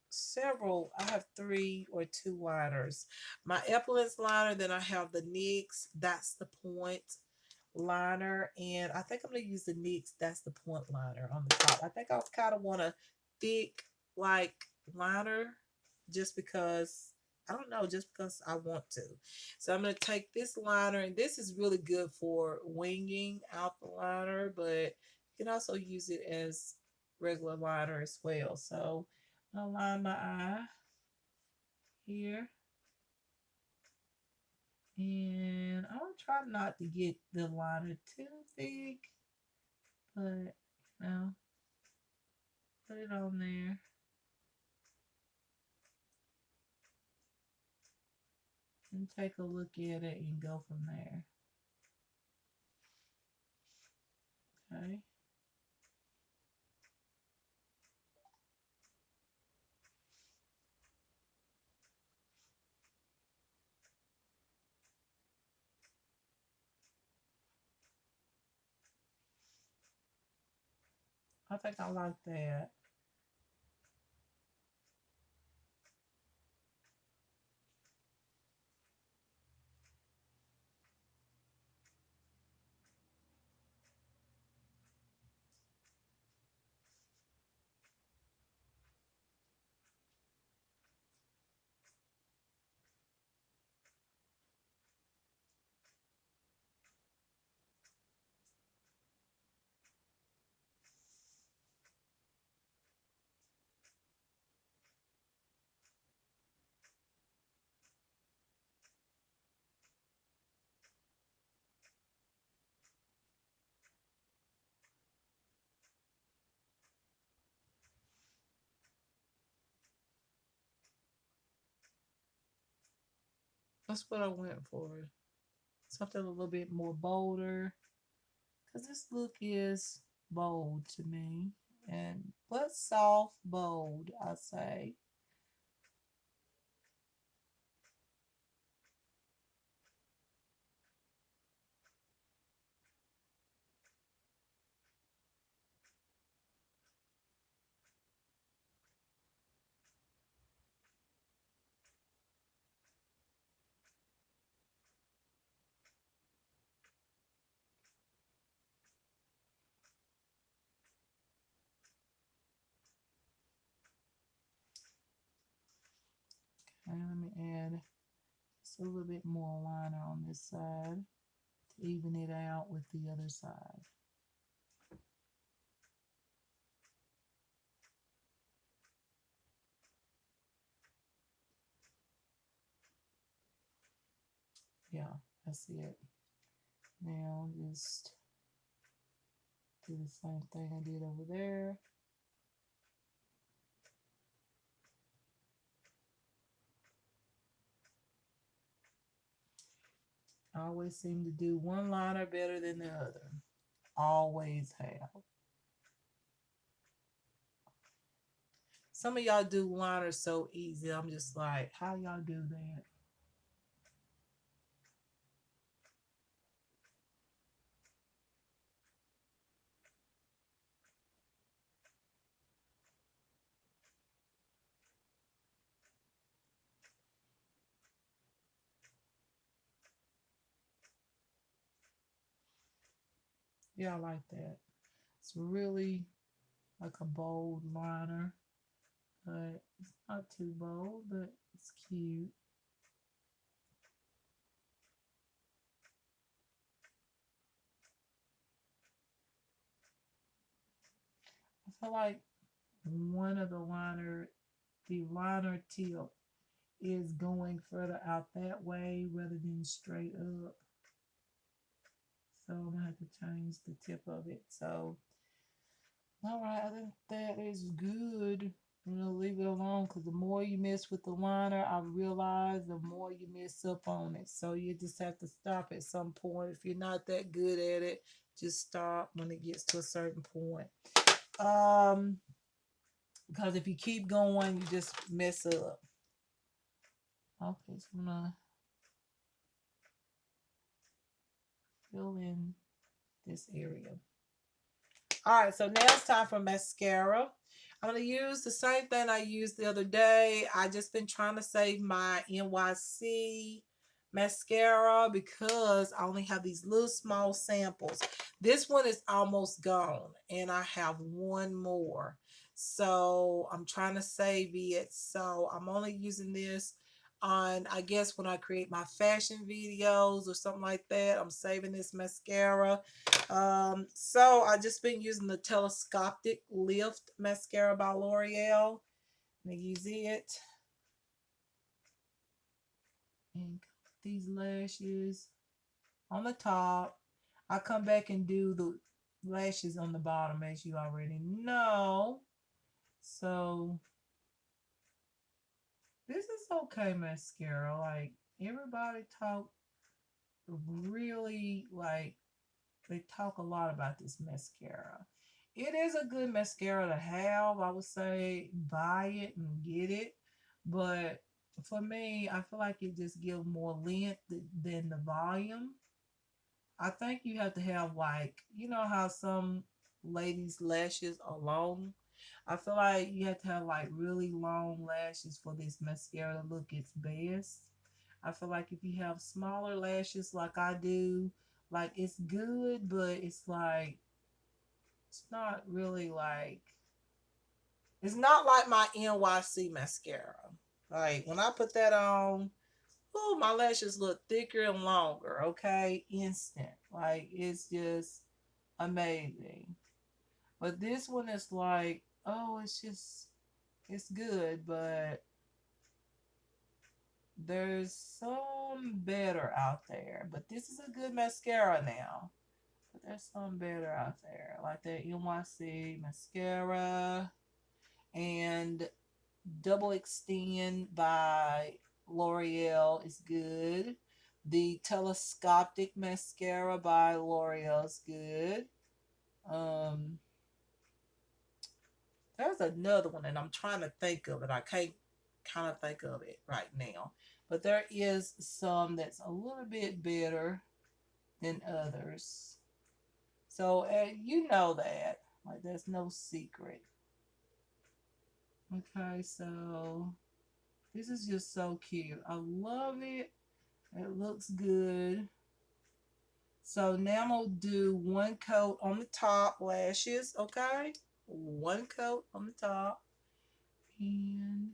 several. I have three or two liners. My Epilance liner. Then I have the NYX. That's the point liner, and I think I'm gonna use the NYX. That's the point liner on the top. I think I kind of want a thick like liner, just because I don't know, just because I want to. So I'm gonna take this liner, and this is really good for winging out the liner, but you can also use it as regular liner as well. So I'll line my eye here. And I'll try not to get the liner too thick, but you know, put it on there and take a look at it and go from there. Okay. I think I like that. That's what I went for. Something a little bit more bolder. Because this look is bold to me. And but soft, bold, I say. And let me add just a little bit more liner on this side to even it out with the other side. Yeah, that's it. Now just do the same thing I did over there. I always seem to do one liner better than the other. Always have. Some of y'all do liners so easy. I'm just like, how y'all do that? Yeah, I like that. It's really like a bold liner, but it's not too bold, but it's cute. I feel like one of the liner tip is going further out that way rather than straight up. So I'm gonna have to change the tip of it. So, all right, I think that is good. I'm gonna leave it alone because the more you mess with the liner, I realize the more you mess up on it. So you just have to stop at some point. If you're not that good at it, just stop when it gets to a certain point. Um, because if you keep going, you just mess up. Okay, so I'm gonna fill in this area. All right, so now it's time for mascara. I'm going to use the same thing I used the other day. I just been trying to save my NYC mascara because I only have these little small samples. This one is almost gone and I have one more. So I'm trying to save it. So I'm only using this on, I guess, when I create my fashion videos or something like that. I'm saving this mascara. So I just been using the Telescopic Lift mascara by L'Oreal. I'm gonna use it and these lashes on the top. I come back and do the lashes on the bottom, as you already know. So this is okay mascara. Like everybody talk really like they talk a lot about this mascara. It is a good mascara to have. I would say buy it and get it. But for me, I feel like it just gives more length than the volume. I think you have to have like, you know how some ladies' lashes are long? I feel like you have to have like really long lashes for this mascara to look its best. I feel like if you have smaller lashes like I do, like it's good, but it's like it's not really like it's not like my NYC mascara. Like when I put that on, oh, my lashes look thicker and longer. Okay, instant. Like it's just amazing. But this one is like, oh, it's just it's good, but there's some better out there. But this is a good mascara now. But there's some better out there, like that NYC mascara and double extend by L'Oreal is good. The Telescopic Mascara by L'Oreal is good. Um, there's another one, and I'm trying to think of it. I can't kind of think of it right now. But there is some that's a little bit better than others. So you know that. Like, there's no secret. Okay, so this is just so cute. I love it. It looks good. So now I'm going to do one coat on the top lashes, okay? One coat on the top. And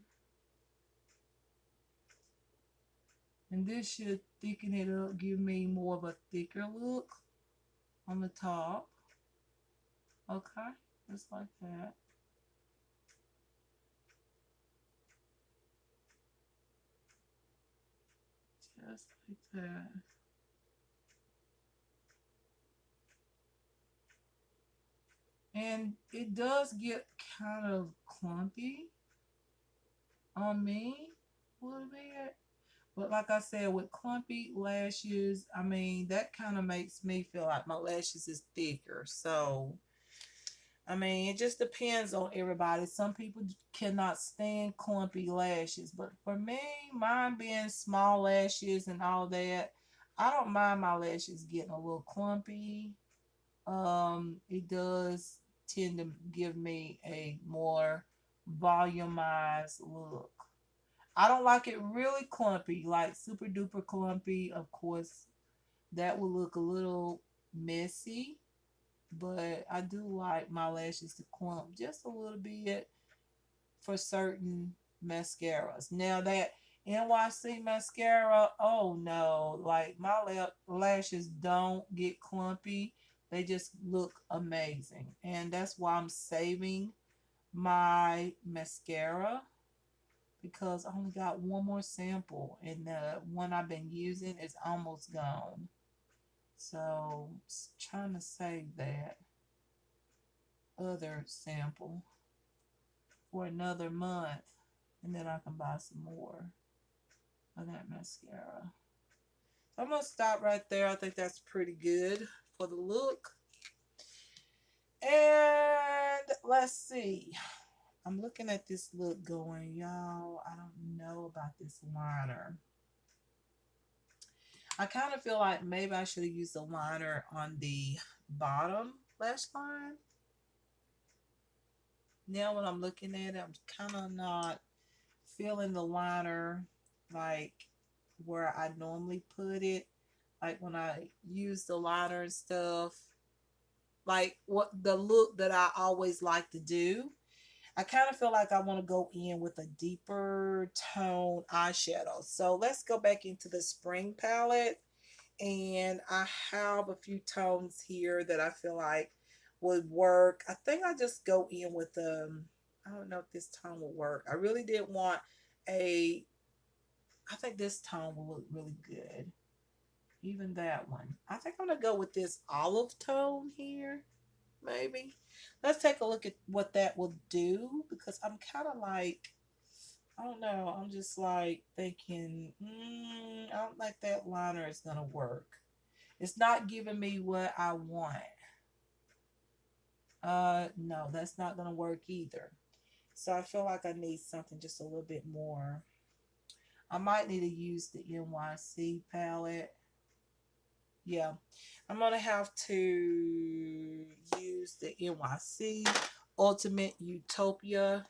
this should thicken it up, give me more of a thicker look on the top. Okay, just like that. Just like that. And it does get kind of clumpy on me a little bit. But like I said, with clumpy lashes, I mean, that kind of makes me feel like my lashes is thicker. So, I mean, it just depends on everybody. Some people cannot stand clumpy lashes. But for me, mine being small lashes and all that, I don't mind my lashes getting a little clumpy. It does tend to give me a more volumized look. I don't like it really clumpy, like super duper clumpy. Of course, that will look a little messy, but I do like my lashes to clump just a little bit for certain mascaras. Now that NYC mascara, oh no, like my lashes don't get clumpy. They just look amazing. And that's why I'm saving my mascara because I only got one more sample and the one I've been using is almost gone. So trying to save that other sample for another month and then I can buy some more of that mascara. I'm gonna stop right there. I think that's pretty good for the look. And let's see. I'm looking at this look going, y'all, I don't know about this liner. I kind of feel like maybe I should have used a liner on the bottom lash line. Now when I'm looking at it, I'm kind of not feeling the liner like where I normally put it. Like when I use the liner and stuff, like what the look that I always like to do. I kind of feel like I want to go in with a deeper tone eyeshadow. So let's go back into the spring palette. And I have a few tones here that I feel like would work. I think I just go in with I don't know if this tone will work. I really did want a I think this tone will look really good. Even that one. I think I'm gonna go with this olive tone here. Maybe. Let's take a look at what that will do because I'm kind of like I don't know. I'm just like thinking, I don't like that liner is gonna work. It's not giving me what I want. No, that's not gonna work either. So I feel like I need something just a little bit more. I might need to use the NYC palette. Yeah, I'm gonna have to use the NYC Ultimate Utopia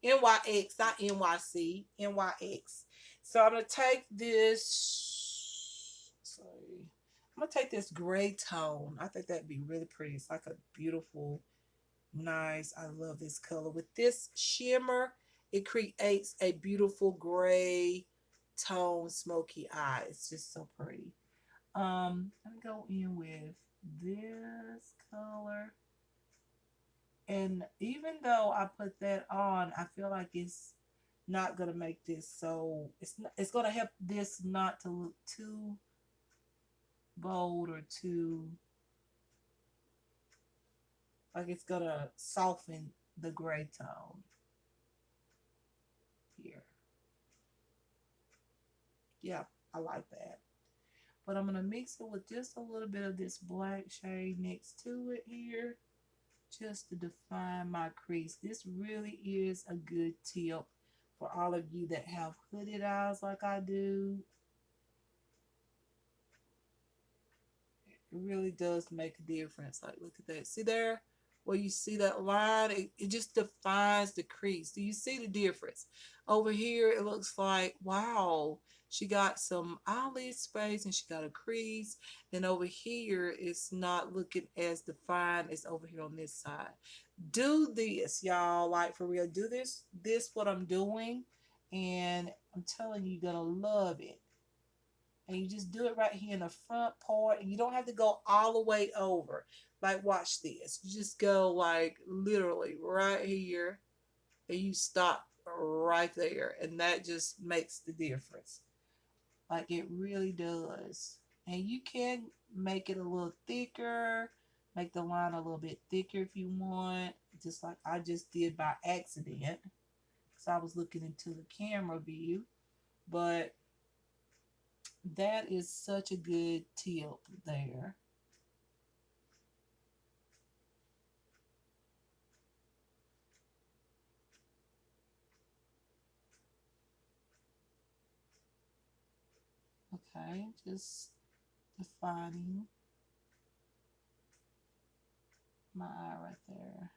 NYX, not NYC, NYX. So I'm gonna take this. Sorry, I'm gonna take this gray tone. I think that'd be really pretty. It's like a beautiful, nice. I love this color. With this shimmer, it creates a beautiful gray tone, smoky eye. It's just so pretty. I'm gonna go in with this color. And even though I put that on, I feel like it's not gonna make this so it's gonna help this not to look too bold or too like it's gonna soften the gray tone here. Yeah, I like that. But I'm gonna mix it with just a little bit of this black shade next to it here, just to define my crease. This really is a good tip for all of you that have hooded eyes like I do. It really does make a difference. Like, look at that. See there? Where you see that line, it just defines the crease. Do you see the difference? Over here, it looks like, wow, she got some eyelid space and she got a crease. And over here, it's not looking as defined as over here on this side. Do this, y'all. Like, for real. Do this what I'm doing. And I'm telling you, you're going to love it. And you just do it right here in the front part, and you don't have to go all the way over. Like, watch this. You just go like literally right here, and you stop right there, and that just makes the difference. Like, it really does. And you can make it a little thicker, make the line a little bit thicker if you want, just like I just did by accident, because I was looking into the camera view. But that is such a good tip there. Okay, just defining my eye right there.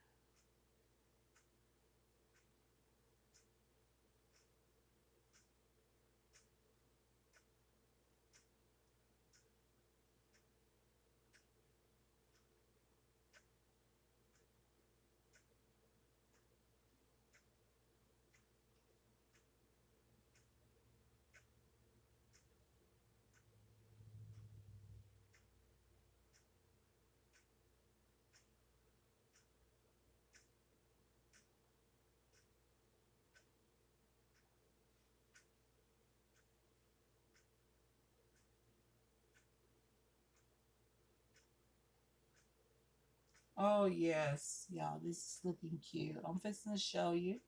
Oh yes, y'all, this is looking cute. I'm fixing to show you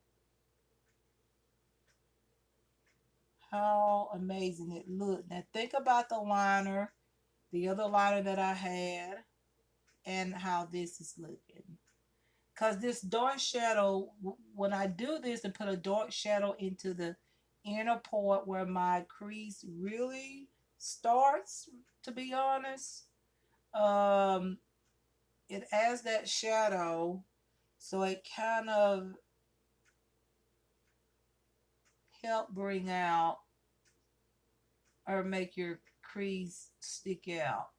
how amazing it looked. Now think about the liner, the other liner that I had, and how this is looking. Because this dark shadow, when I do this and put a dark shadow into the inner part where my crease really starts, to be honest, um, it adds that shadow, so it kind of help bring out or make your crease stick out.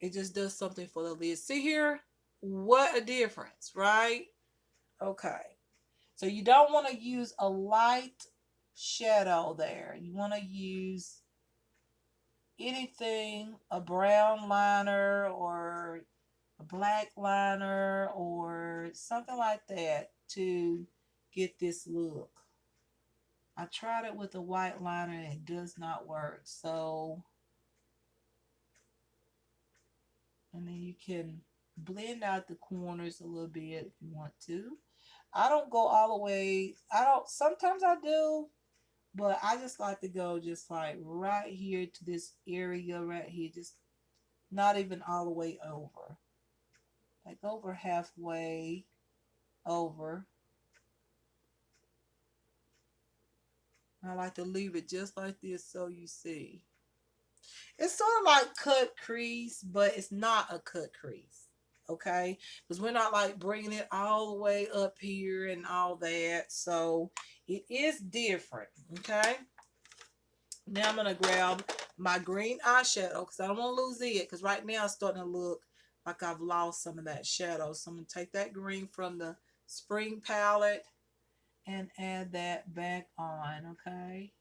It just does something for the lid. See here? What a difference, right? Okay. So you don't want to use a light shadow there. You want to use anything, a brown liner or a black liner or something like that to get this look. I tried it with a white liner and it does not work. So, and then you can blend out the corners a little bit if you want to. I don't go all the way. I don't, sometimes I do, but I just like to go just like right here to this area right here, just not even all the way over. Like over halfway over. I like to leave it just like this so you see. It's sort of like cut crease, but it's not a cut crease. Okay? Because we're not like bringing it all the way up here and all that. So it is different. Okay? Now I'm going to grab my green eyeshadow because I don't want to lose it. Because right now it's starting to look like I've lost some of that shadow. So I'm going to take that green from the spring palette and add that back on. Okay?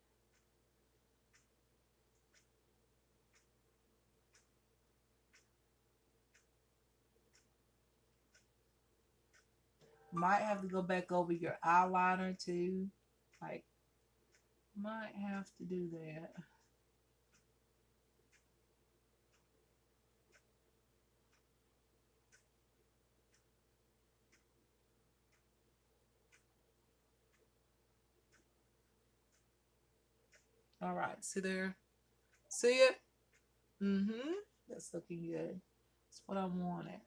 Might have to go back over your eyeliner too. Like, might have to do that. All right, see there? See it? Mm-hmm. That's looking good. That's what I wanted.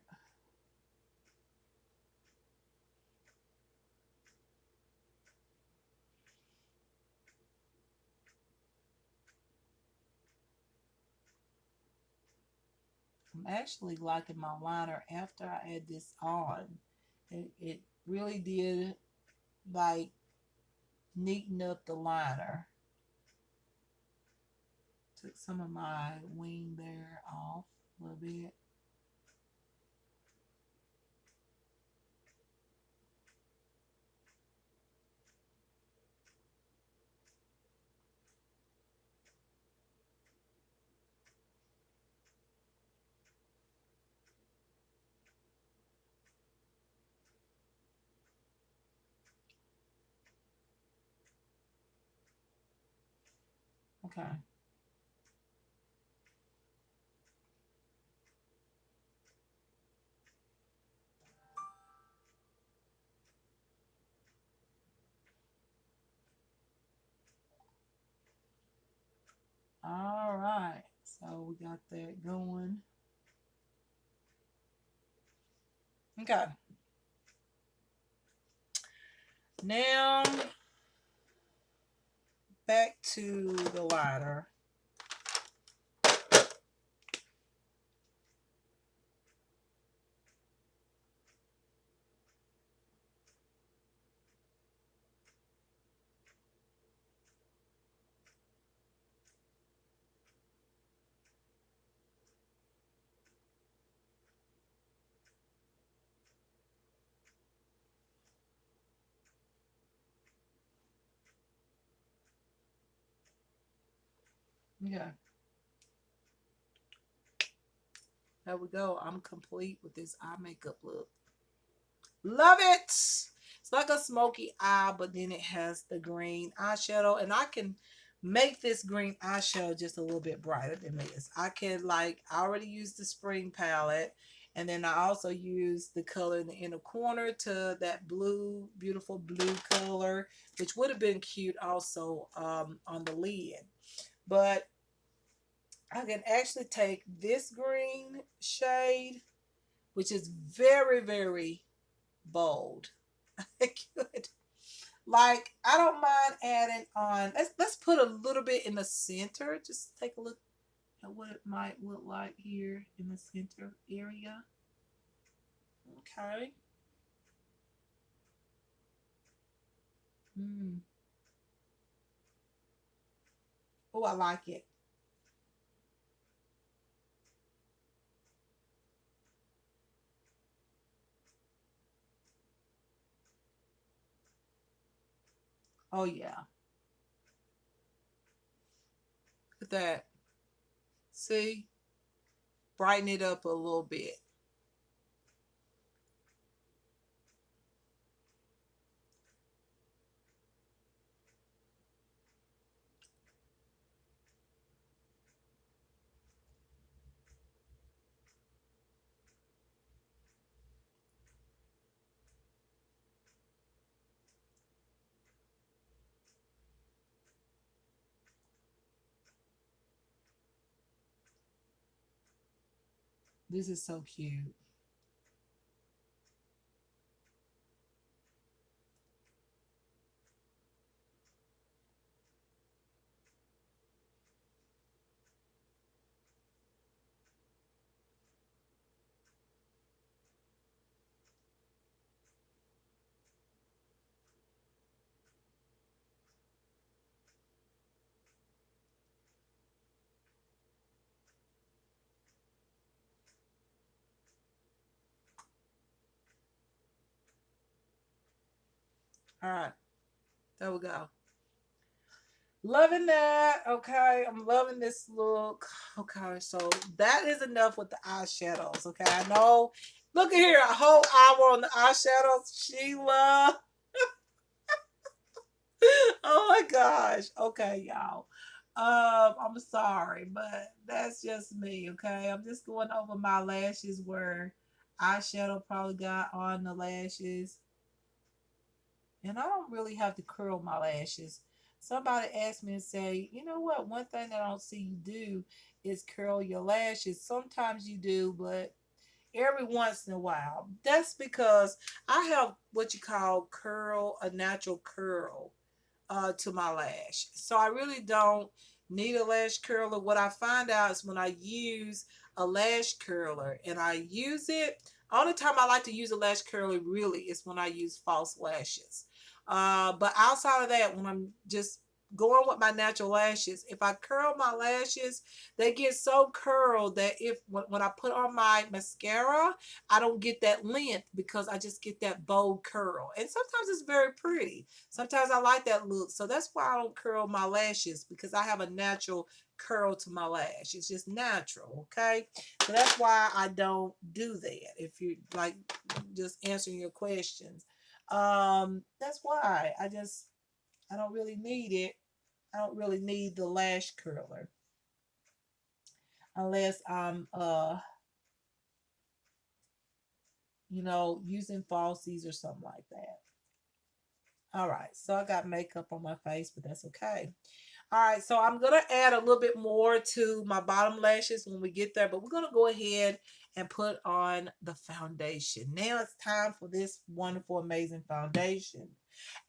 I'm actually liking my liner after I add this on. It really did like neaten up the liner. Took some of my wing there off a little bit. Okay. All right. So we got that going. Okay. Now back to the liner. Okay. There we go. I'm complete with this eye makeup look. Love it. It's like a smoky eye, but then it has the green eyeshadow. And I can make this green eyeshadow just a little bit brighter than this. I can like, I already used the spring palette. And then I also used the color in the inner corner to that blue, beautiful blue color, which would have been cute also on the lid. But I can actually take this green shade, which is very, very bold. Good. Like I don't mind adding on. Let's put a little bit in the center. Just take a look at what it might look like here in the center area. Okay. Mm. Oh, I like it. Oh yeah. Look at that. See, brighten it up a little bit. This is so cute. All right, there we go. Loving that. Okay, I'm loving this look. Okay, so that is enough with the eyeshadows. Okay, I know. Look at here, a whole hour on the eyeshadows, Sheila. Oh my gosh. Okay, y'all. I'm sorry, but that's just me. Okay, I'm just going over my lashes where eyeshadow probably got on the lashes, and I don't really have to curl my lashes. Somebody asked me and say, you know what? One thing that I don't see you do is curl your lashes. Sometimes you do, but every once in a while. That's because I have what you call a natural curl to my lash. So I really don't need a lash curler. What I find out is when I use a lash curler and I use it, only time I like to use a lash curler really is when I use false lashes. But outside of that, when I'm just going with my natural lashes, if I curl my lashes, they get so curled that if when I put on my mascara, I don't get that length because I just get that bold curl. And sometimes it's very pretty. Sometimes I like that look. So that's why I don't curl my lashes because I have a natural curl to my lash. It's just natural, okay? So that's why I don't do that. If you like just answering your questions. That's why I don't really need it. I don't really need the lash curler unless I'm using falsies or something like that. All right, so I got makeup on my face, but that's okay. All right, so I'm gonna add a little bit more to my bottom lashes when we get there, but we're gonna go ahead and put on the foundation. Now it's time for this wonderful, amazing foundation.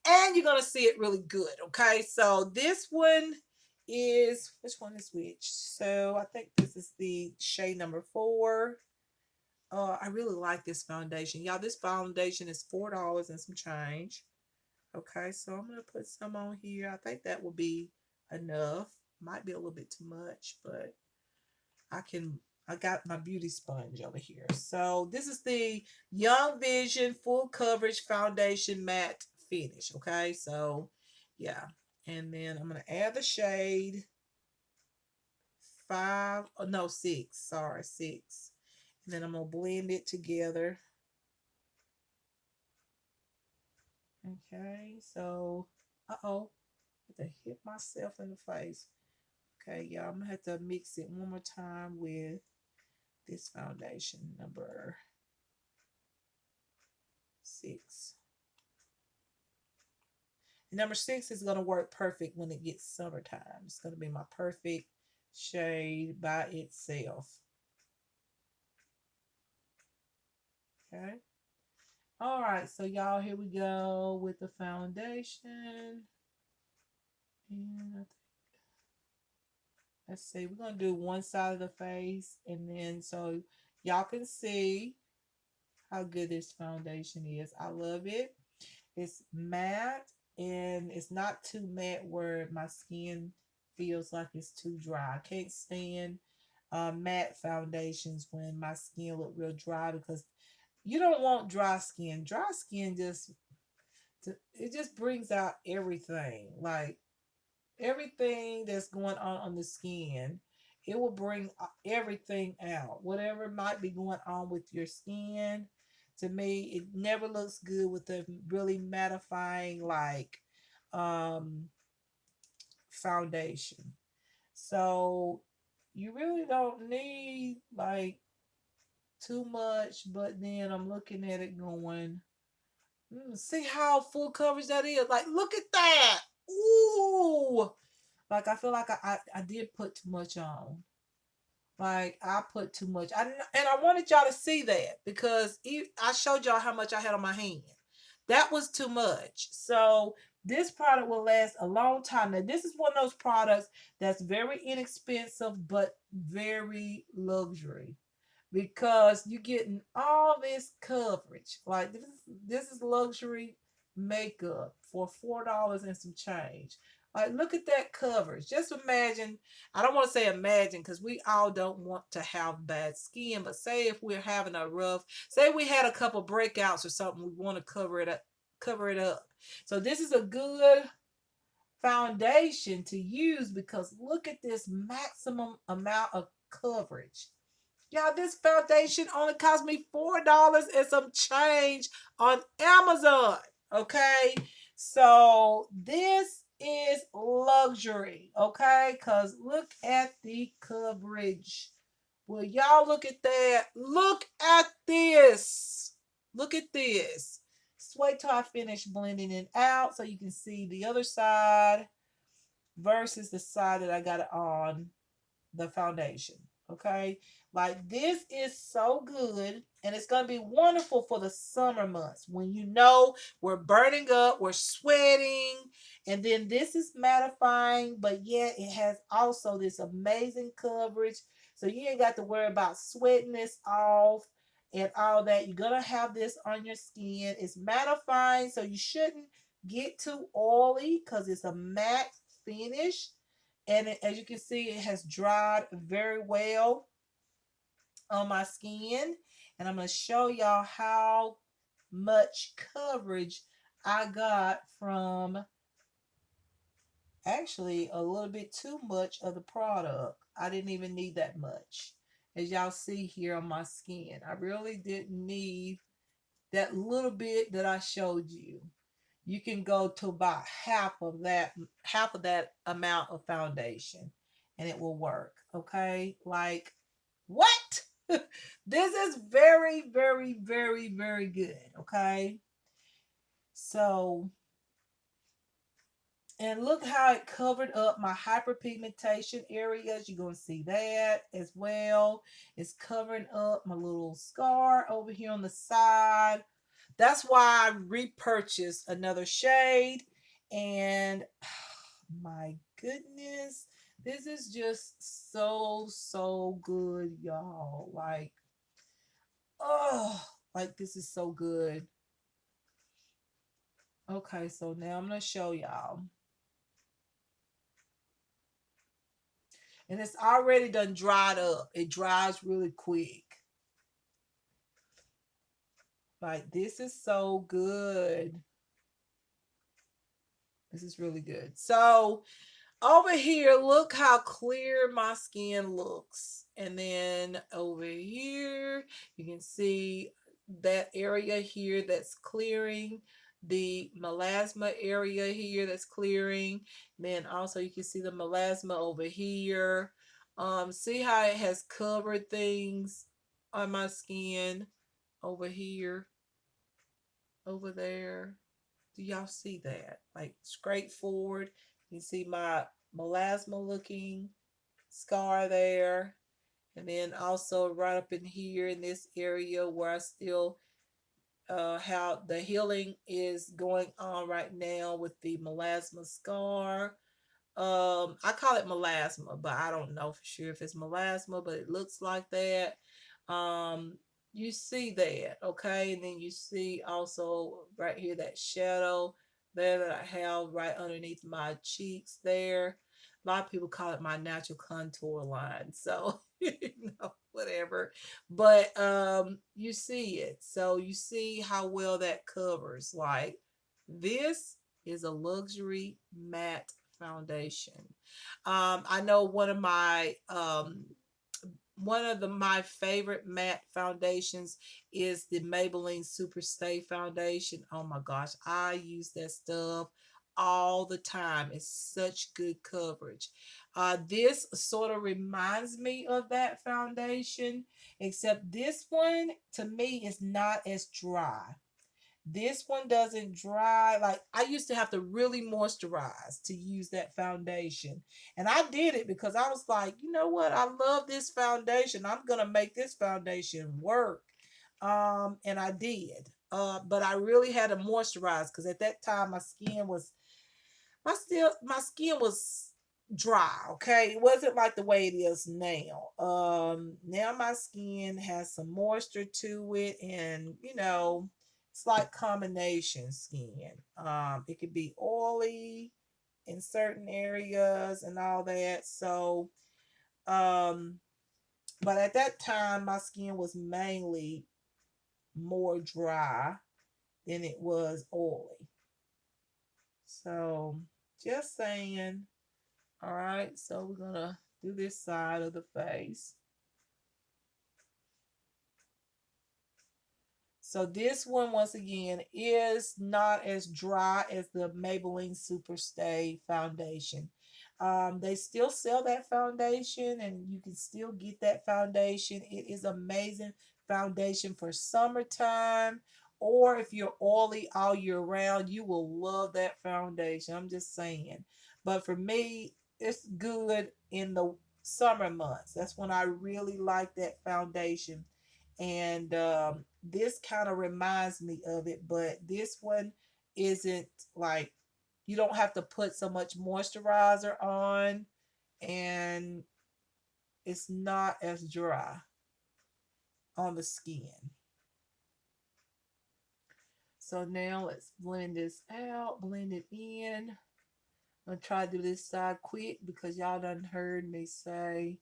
And you're gonna see it really good, okay? So this one is, which one is which? So I think this is the shade number 4. I really like this foundation. Y'all, this foundation is $4 and some change. Okay, so I'm gonna put some on here. I think that will be enough. Might be a little bit too much, but I can. I got my beauty sponge over here. So this is the Young Vision Full Coverage Foundation Matte Finish. Okay, so yeah, and then I'm gonna add the shade 5. Oh, no, 6. Sorry, 6. And then I'm gonna blend it together. Okay, so uh-oh, I have to hit myself in the face. Okay, y'all, I'm gonna have to mix it one more time with this foundation number 6. Number 6 is gonna work perfect when it gets summertime. It's gonna be my perfect shade by itself. Okay. All right, so y'all, here we go with the foundation. And let's see, we're gonna do one side of the face, and then so y'all can see how good this foundation is. I love it. It's matte and it's not too matte where my skin feels like it's too dry. I can't stand matte foundations when my skin look real dry because you don't want dry skin. Dry skin it just brings out everything. Like everything that's going on the skin, it will bring everything out. Whatever might be going on with your skin, to me, it never looks good with a really mattifying like um foundation. So you really don't need like too much, but then I'm looking at it going, see how full coverage that is. Like, look at that. Ooh, like I feel like I did put too much on. Like I put too much. And I wanted y'all to see that because I showed y'all how much I had on my hand. That was too much. So this product will last a long time. Now this is one of those products that's very inexpensive but very luxury because you're getting all this coverage. Like this is luxury makeup for $4 and some change. Like look at that coverage. Just imagine. I don't want to say imagine because we all don't want to have bad skin, but say if we're having a rough, say we had a couple breakouts or something, we want to cover it up. Cover it up. So this is a good foundation to use because look at this maximum amount of coverage. Y'all, this foundation only cost me $4 and some change on Amazon. Okay. So this is luxury. Okay. Because look at the coverage. Well, y'all look at that. Look at this. Look at this. Just wait till I finish blending it out so you can see the other side. versus the side that I got it on the foundation. Okay, like this is so good, and it's gonna be wonderful for the summer months when you know we're burning up, we're sweating, and then this is mattifying, but yet it has also this amazing coverage, so you ain't got to worry about sweating this off and all that. You're gonna have this on your skin. It's mattifying, so you shouldn't get too oily because it's a matte finish, and as you can see, it has dried very well on my skin. And I'm going to show y'all how much coverage I got from actually a little bit too much of the product. I didn't even need that much. As y'all see here on my skin, I really didn't need that little bit that I showed you. You can go to about half of that amount of foundation, and it will work. Okay, like what? This is very, very, very, very good. Okay, so, and look how it covered up my hyperpigmentation areas. You're going to see that as well. It's covering up my little scar over here on the side. That's why I repurchased another shade. And my goodness, this is just so, so good, y'all. Like, oh, like this is so good. Okay, so now I'm going to show y'all. And it's already done dried up. It dries really quick. Like, this is so good. This is really good. So, over here, look how clear my skin looks. And then over here, you can see that area here that's clearing. The melasma area here that's clearing. Then also you can see the melasma over here. See how it has covered things on my skin over here, over there. Do y'all see that? Like straightforward. You see my melasma looking scar there. And then also right up in here in this area where I still how the healing is going on right now with the melasma scar. I call it melasma, but I don't know for sure if it's melasma, but it looks like that. Um, you see that, okay? And then you see also right here that shadow there that I have right underneath my cheeks there. A lot of people call it my natural contour line. So, whatever. But you see it. So you see how well that covers. Like this is a luxury matte foundation. I know one of my favorite matte foundations is the Maybelline Super Stay foundation. Oh my gosh, I use that stuff all the time. It's such good coverage. This sort of reminds me of that foundation, except this one to me is not as dry. This one doesn't dry. Like I used to have to really moisturize to use that foundation. And I did it because I was like, you know what? I love this foundation. I'm going to make this foundation work. And I did. But I really had to moisturize because at that time my skin was dry, okay? It wasn't like the way it is now. Now my skin has some moisture to it, and it's like combination skin. It could be oily in certain areas and all that. So um but at that time my skin was mainly more dry than it was oily. So just saying. All right, so we're gonna do this side of the face. So this one, once again, is not as dry as the Maybelline Super Stay foundation. They still sell that foundation, and you can still get that foundation. It is amazing foundation for summertime, or if you're oily all year round, you will love that foundation. I'm just saying. But for me, it's good in the summer months. That's when I really like that foundation. And this kind of reminds me of it, but this one isn't like you don't have to put so much moisturizer on, and it's not as dry on the skin. So now let's blend this out, blend it in. I'm gonna try to do this side quick because y'all done heard me say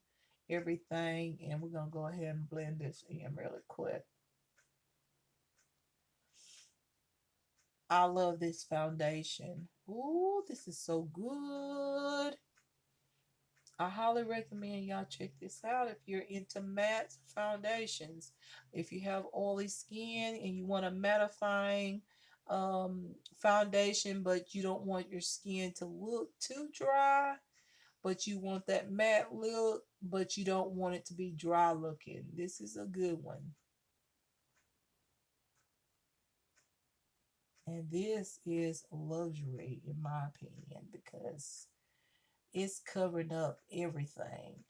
everything, and we're gonna go ahead and blend this in really quick. I love this foundation. Ooh, this is so good. I highly recommend y'all check this out if you're into matte foundations. If you have oily skin and you want a mattifying foundation, but you don't want your skin to look too dry, but you want that matte look, but you don't want it to be dry looking. This is a good one. And this is luxury, in my opinion, because it's covering up everything.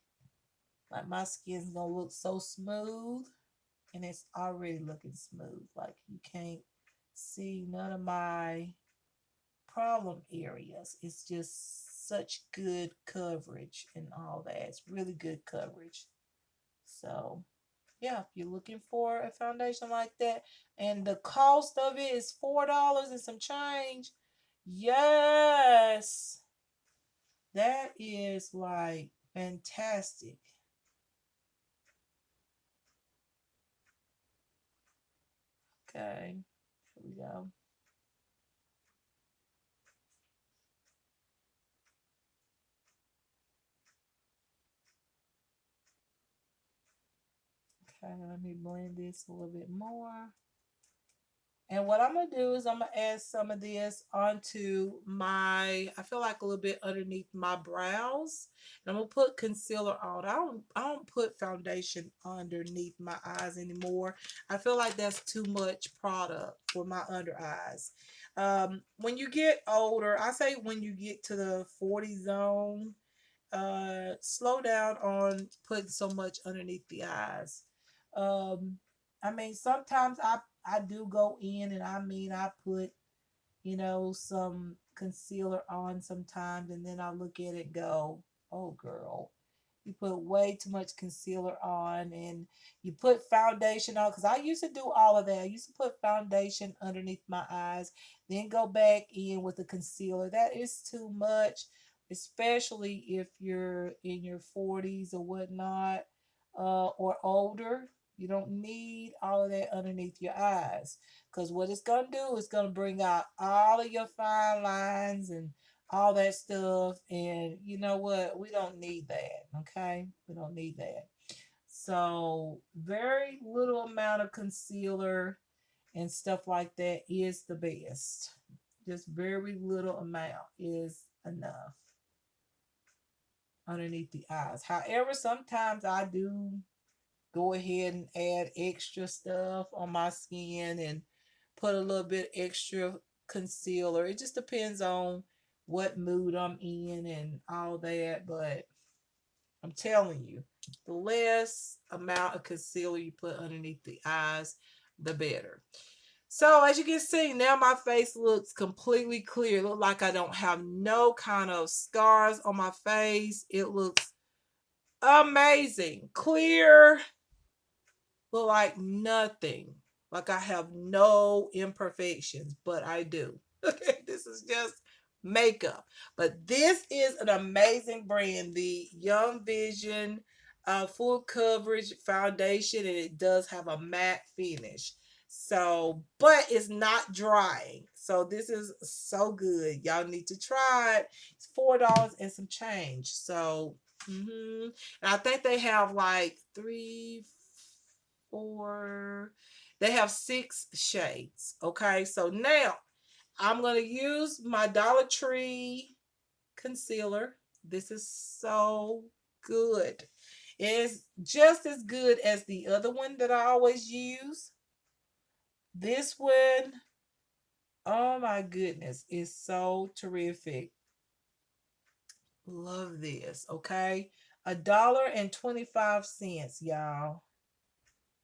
Like my skin's gonna look so smooth, and it's already looking smooth. Like you can't see none of my problem areas. It's just such good coverage and all that. It's really good coverage. So yeah, if you're looking for a foundation like that, and the cost of it is $4 and some change, yes, that is like fantastic. Okay, here we go. Okay, let me blend this a little bit more. And what I'm gonna do is I'm gonna add some of this onto my, I feel like a little bit underneath my brows. And I'm gonna put concealer on. I don't put foundation underneath my eyes anymore. I feel like that's too much product for my under eyes. When you get older, I say when you get to the 40 zone, slow down on putting so much underneath the eyes. Um, I mean, sometimes I do go in and I put some concealer on sometimes, and then I look at it go, oh girl, you put way too much concealer on, and you put foundation on. Because I used to do all of that. I used to put foundation underneath my eyes, then go back in with the concealer. That is too much, especially if you're in your 40s or whatnot, or older. You don't need all of that underneath your eyes. Because what it's going to do is going to bring out all of your fine lines and all that stuff. And you know what? We don't need that. Okay? We don't need that. So, very little amount of concealer and stuff like that is the best. Just very little amount is enough underneath the eyes. However, sometimes I do go ahead and add extra stuff on my skin and put a little bit extra concealer. It just depends on what mood I'm in and all that. But I'm telling you, the less amount of concealer you put underneath the eyes, the better. So as you can see, now my face looks completely clear. It looks like I don't have no kind of scars on my face. It looks amazing. Clear, look like nothing. Like I have no imperfections, but I do. Okay, this is just makeup. But this is an amazing brand, the Young Vision full coverage foundation, and it does have a matte finish. So, but it's not drying. So this is so good. Y'all need to try it. It's $4 and some change. So, and I think they have like three, four, they have six shades. Okay, so now I'm going to use my Dollar Tree concealer. This is so good. It's just as good as the other one that I always use. This one, oh my goodness, is so terrific. Love this. Okay. $1.25, y'all.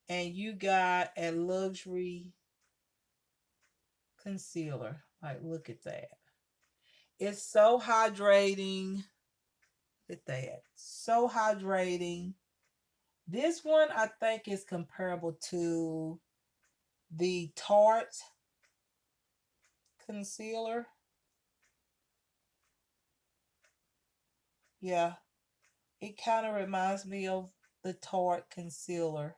And you got a luxury concealer. Like, look at that. It's so hydrating. Look at that. So hydrating. This one I think is comparable to the Tarte concealer. Yeah, it kind of reminds me of the Tarte concealer.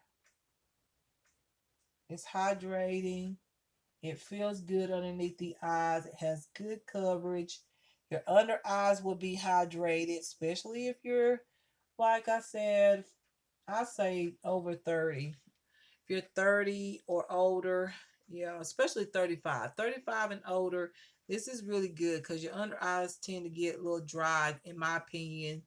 It's hydrating. It feels good underneath the eyes. It has good coverage. Your under eyes will be hydrated, especially if you're, like I said, I say over 30. If you're 30 or older, yeah, especially 35. 35 and older, this is really good because your under eyes tend to get a little dry, in my opinion.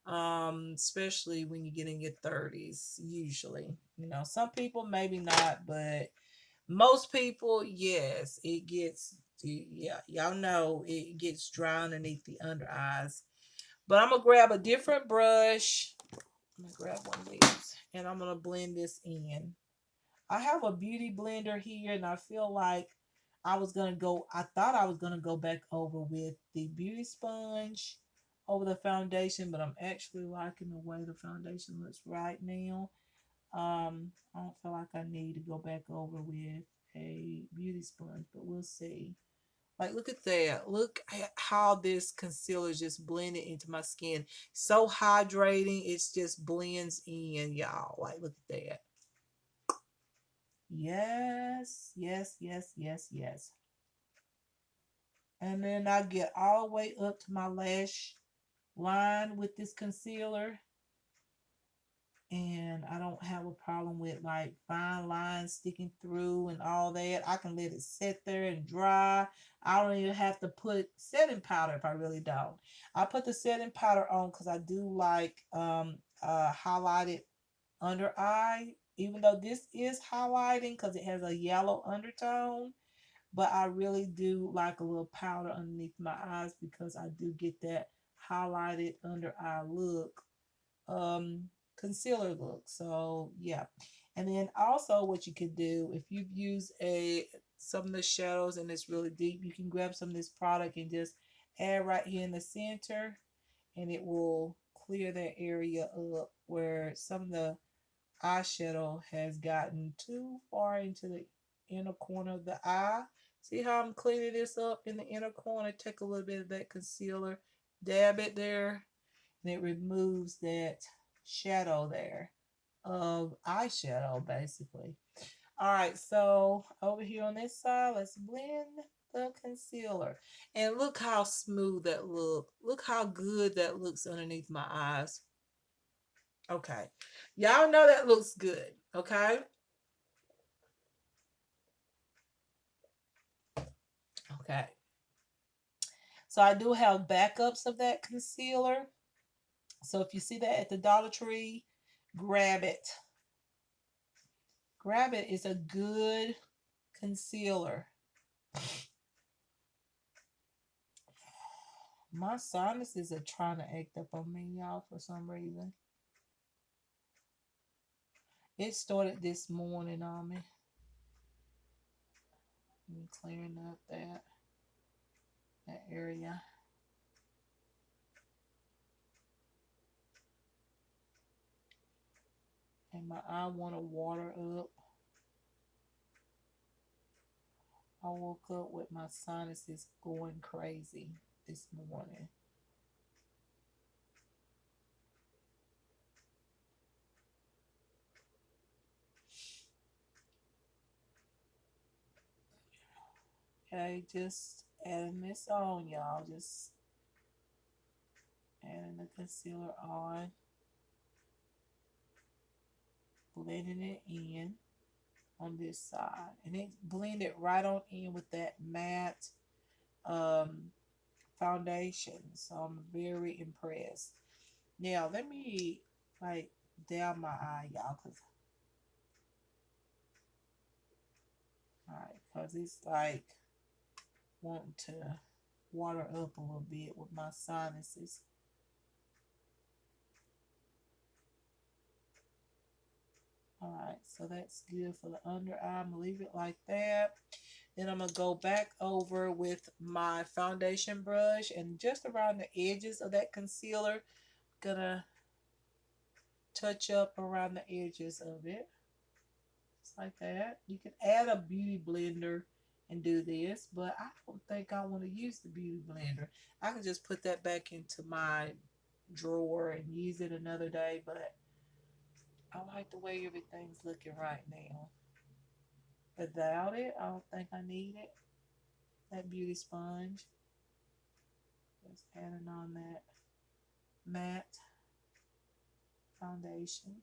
Especially when you get in your 30s, usually. Some people maybe not, but most people, yes, it gets, yeah, y'all know it gets dry underneath the under eyes. But I'm gonna grab a different brush. I'm gonna grab one of these and I'm gonna blend this in. I have a beauty blender here, and I feel like I thought I was gonna go back over with the beauty sponge over the foundation, but I'm actually liking the way the foundation looks right now. I don't feel like I need to go back over with a beauty sponge, but we'll see. Like, look at that. Look at how this concealer is just blended into my skin. So hydrating. It just blends in, y'all. Like, look at that. Yes, yes, yes, yes, yes. And then I get all the way up to my lash line with this concealer. And I don't have a problem with like fine lines sticking through and all that. I can let it sit there and dry. I don't even have to put setting powder if I really don't. I put the setting powder on because I do like highlighted under eye, even though this is highlighting because it has a yellow undertone. But I really do like a little powder underneath my eyes because I do get that highlighted under eye look, um, concealer look. So yeah. And then also what you could do if you've used some of the shadows and it's really deep, you can grab some of this product and just add right here in the center, and it will clear that area up where some of the eyeshadow has gotten too far into the inner corner of the eye. See how I'm cleaning this up in the inner corner? Take a little bit of that concealer, dab it there, and it removes that shadow there of eyeshadow, basically. All right, so over here on this side, let's blend the concealer. And look how smooth that look. Look how good that looks underneath my eyes. Okay. Y'all know that looks good. Okay. Okay. So I do have backups of that concealer. So if you see that at the Dollar Tree, grab it. Grab it. It's a good concealer. My sinuses are trying to act up on me, y'all, for some reason. It started this morning on me. I'm clearing up that area. And my eye want to water up. I woke up with my sinuses going crazy this morning. Okay, just adding this on, y'all. Just adding the concealer blending it in on this side. And it blended right on in with that matte um, foundation. So I'm very impressed. Now, let me like down my eye, y'all, cause it's like wanting to water up a little bit with my sinuses. All right, so that's good for the under eye. I'm gonna leave it like that. Then I'm gonna go back over with my foundation brush and just around the edges of that concealer, gonna touch up around the edges of it. Just like that. You can add a beauty blender and do this, but I don't think I want to use the beauty blender. I can just put that back into my drawer and use it another day, but I like the way everything's looking right now. Without it, I don't think I need it. That beauty sponge. Just adding on that matte foundation.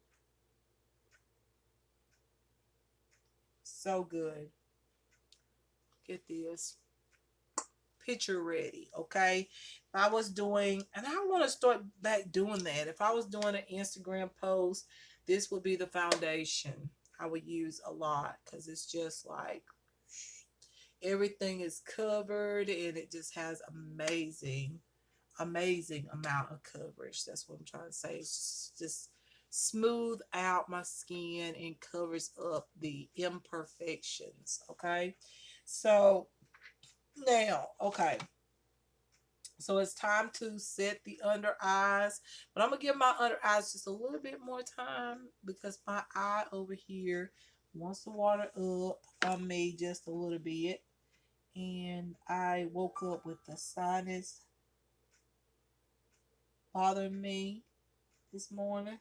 So good. Get this. Picture ready, okay? If I was doing, and I want to start back doing that. If I was doing an Instagram post, this would be the foundation I would use a lot because it's just like everything is covered and it just has amazing amount of coverage. That's what I'm trying to say. It's just smooth out my skin and covers up the imperfections, okay? So now, okay, so it's time to set the under eyes. But I'm going to give my under eyes just a little bit more time because my eye over here wants to water up on me just a little bit. And I woke up with the sinus bothering me this morning.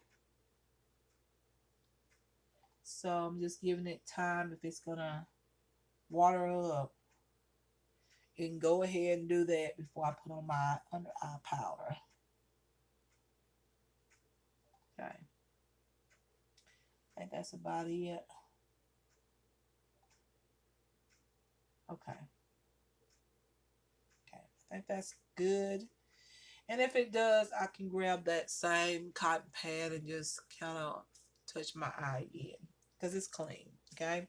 So I'm just giving it time if it's going to water up. And go ahead and do that before I put on my under eye powder. Okay. I think that's about it. Okay. Okay. I think that's good. And if it does, I can grab that same cotton pad and just kind of touch my eye again because it's clean. Okay.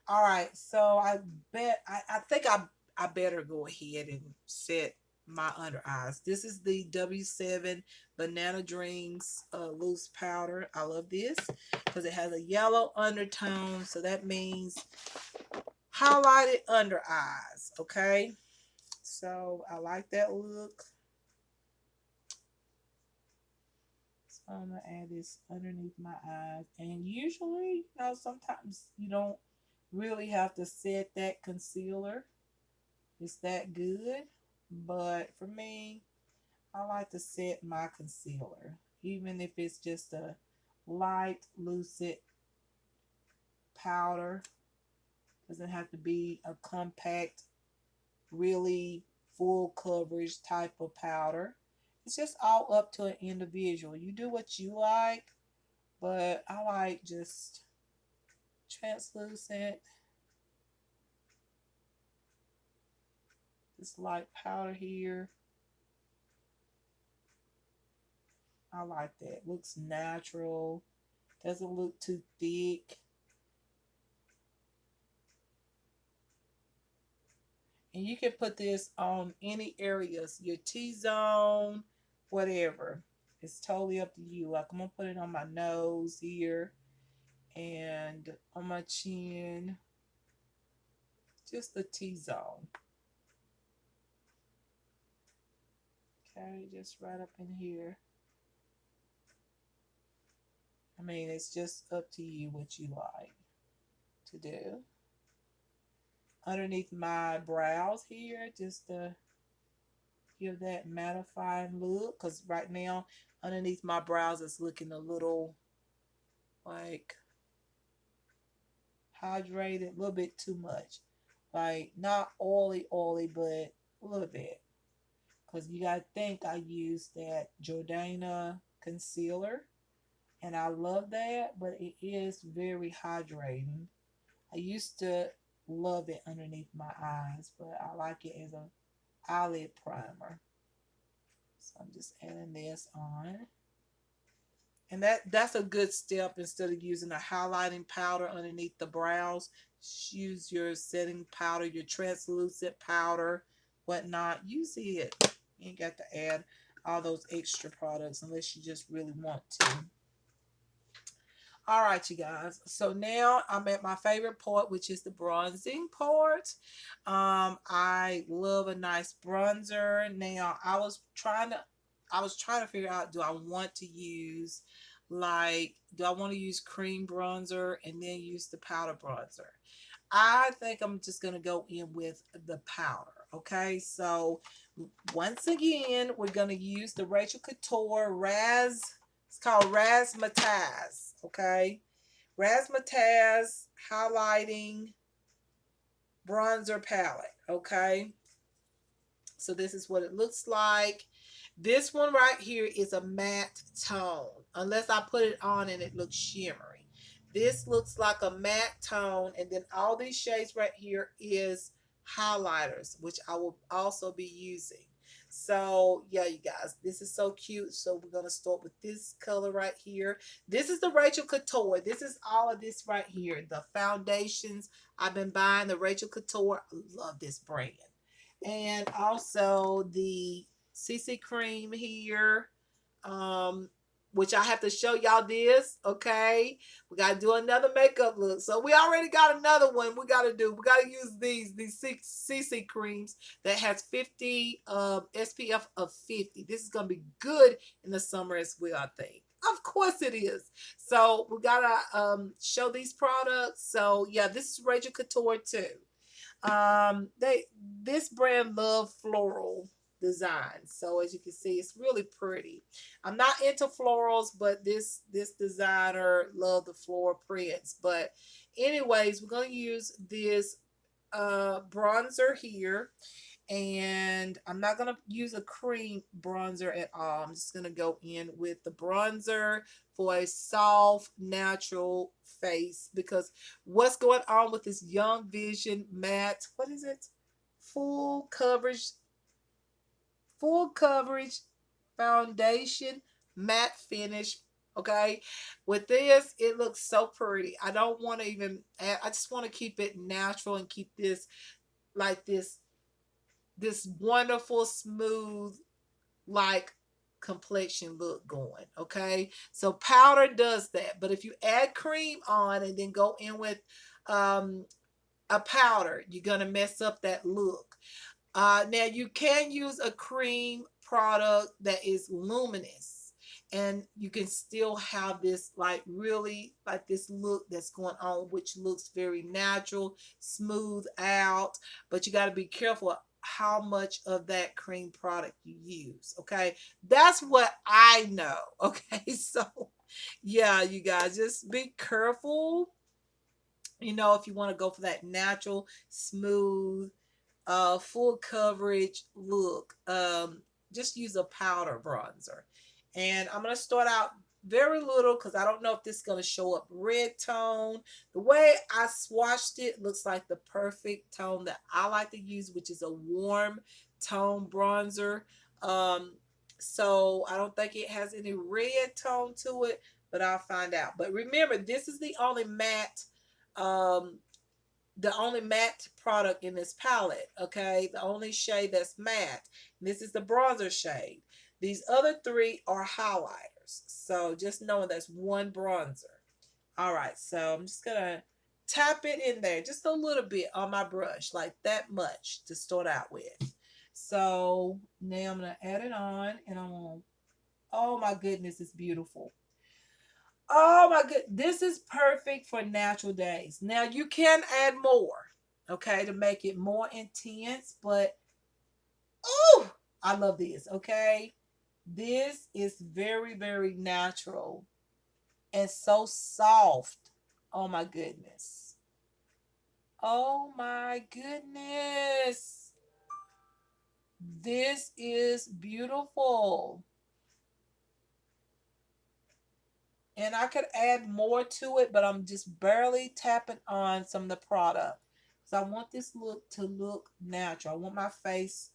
All right. So I think I better go ahead and set my under eyes. This is the W7 Banana Dreams loose powder. I love this because it has a yellow undertone. So that means highlighted under eyes. Okay. So I like that look. I'm gonna add this underneath my eyes. And usually, sometimes you don't really have to set that concealer. It's that good. But for me, I like to set my concealer. Even if it's just a light, lucid powder. Doesn't have to be a compact, really full coverage type of powder. It's just all up to an individual. You do what you like. But I like just translucent, this light powder here. I like that. Looks natural. Doesn't look too thick. And you can put this on any areas, your T-zone, whatever. It's totally up to you. Like I'm going to put it on my nose here and on my chin. Just the T-zone. Okay, just right up in here. I mean, it's just up to you what you like to do. Underneath my brows here, just to give that mattifying look. Because right now, underneath my brows, it's looking a little like hydrated, a little bit too much. Like, not oily, but a little bit. Because you got to think I used that Jordana concealer. And I love that, but it is very hydrating. I used to love it underneath my eyes, but I like it as a eyelid primer. So I'm just adding this on. And that's a good step. Instead of using a highlighting powder underneath the brows, use your setting powder, your translucent powder, whatnot. Use it. You ain't got to add all those extra products unless you just really want to. All right, you guys. So now I'm at my favorite part, which is the bronzing part. I love a nice bronzer. Now I was trying to figure out, do I want to use do I want to use cream bronzer and then use the powder bronzer? I think I'm just gonna go in with the powder. Okay, so once again, we're gonna use the Rachel Couture Raz. It's called Razzmatazz. Okay, Razzmatazz highlighting bronzer palette. Okay, so this is what it looks like. This one right here is a matte tone, unless I put it on and it looks shimmery. This looks like a matte tone, and then all these shades right here is highlighters, which I will also be using. So yeah, you guys, this is so cute. So we're gonna start with this color right here. This is the Rachel Couture. This is all of this right here. The foundations I've been buying, the Rachel Couture. I love this brand. And also the CC cream here, um, which I have to show y'all this. Okay, we gotta do another makeup look. So we already got another one. We gotta do. We gotta use these six CC creams that has 50 SPF of 50. This is gonna be good in the summer as well, I think. Of course it is. So we gotta show these products. So yeah, this is Rachel Couture too. They This brand love floral designs, so as you can see, it's really pretty. I'm not into florals, but this designer love the floral prints. But anyways, we're gonna use this bronzer here, and I'm not going to use a cream bronzer at all. I'm just going to go in with the bronzer for a soft, natural face, because what's going on with this Young Vision matte, what is it? Full coverage, full coverage foundation matte finish. Okay, with this, it looks so pretty. I don't want to even add, I just want to keep it natural and keep this like this wonderful smooth like complexion look going. Okay, so powder does that, but if you add cream on and then go in with um a powder, you're gonna mess up that look. Now you can use a cream product that is luminous, and you can still have this like really like this look that's going on, which looks very natural, smooth out. But you got to be careful how much of that cream product you use. Okay, that's what I know. Okay, so yeah, you guys just be careful. If you want to go for that natural, smooth, full coverage look, just use a powder bronzer. And I'm going to start out very little because I don't know if this is going to show up red tone. The way I swatched it looks like the perfect tone that I like to use, which is a warm tone bronzer. Um, so I don't think it has any red tone to it, but I'll find out. But remember, this is um, the only matte product in this palette. Okay, the only shade that's matte. This is the bronzer shade. These other three are highlighters, so just knowing that's one bronzer. All right, so I'm just gonna tap it in there just a little bit on my brush, like that much to start out with. So now I'm gonna add it on, and I'm gonna, oh my goodness, it's beautiful. Oh my good. This is perfect for natural days. Now you can add more, okay, to make it more intense, but oh, I love this, okay? This is very, very natural and so soft. Oh my goodness. Oh my goodness. This is beautiful. And I could add more to it, but I'm just barely tapping on some of the product. So I want this look to look natural. I want my face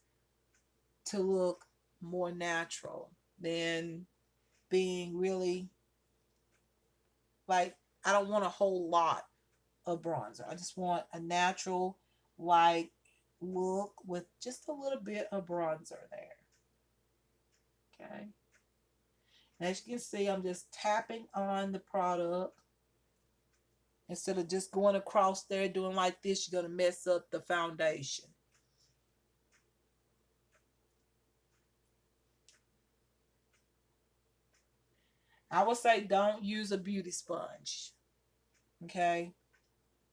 to look more natural than being really like, I don't want a whole lot of bronzer. I just want a natural like look with just a little bit of bronzer there. Okay. And as you can see, I'm just tapping on the product. Instead of just going across there doing like this, you're going to mess up the foundation. I would say don't use a beauty sponge. Okay.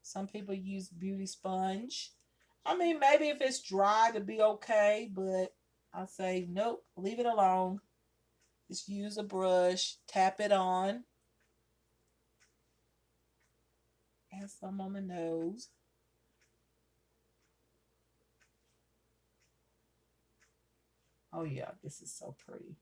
Some people use beauty sponge. I mean, maybe if it's dry to be okay, but I say nope, leave it alone. Just use a brush, tap it on, and some on the nose. Oh yeah, this is so pretty.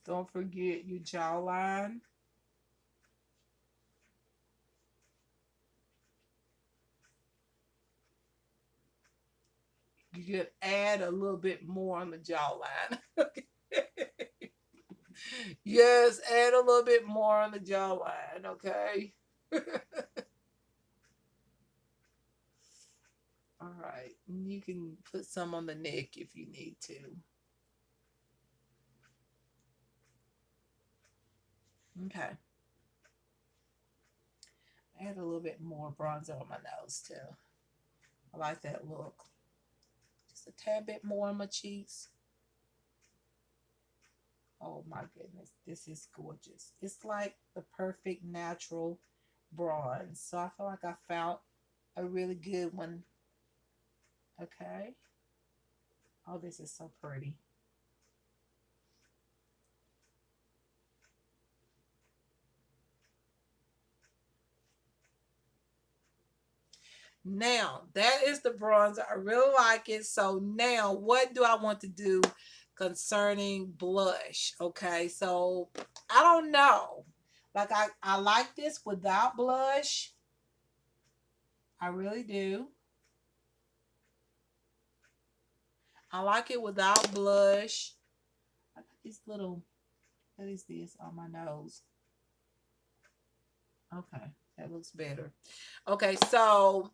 Don't forget your jawline. You could add a little bit more on the jawline. Yes, add a little bit more on the jawline, okay? All right. You can put some on the neck if you need to. Okay. Add a little bit more bronzer on my nose too. I like that look. Just a tad bit more on my cheeks. Oh my goodness, this is gorgeous. It's like the perfect natural bronze. So I feel like I found a really good one. Okay. Oh, this is so pretty. Now, that is the bronzer. I really like it. So now, what do I want to do concerning blush? Okay, so I don't know. Like I like this without blush. I really do. I like it without blush. I got these little, what is this on my nose? Okay, that looks better. Okay, so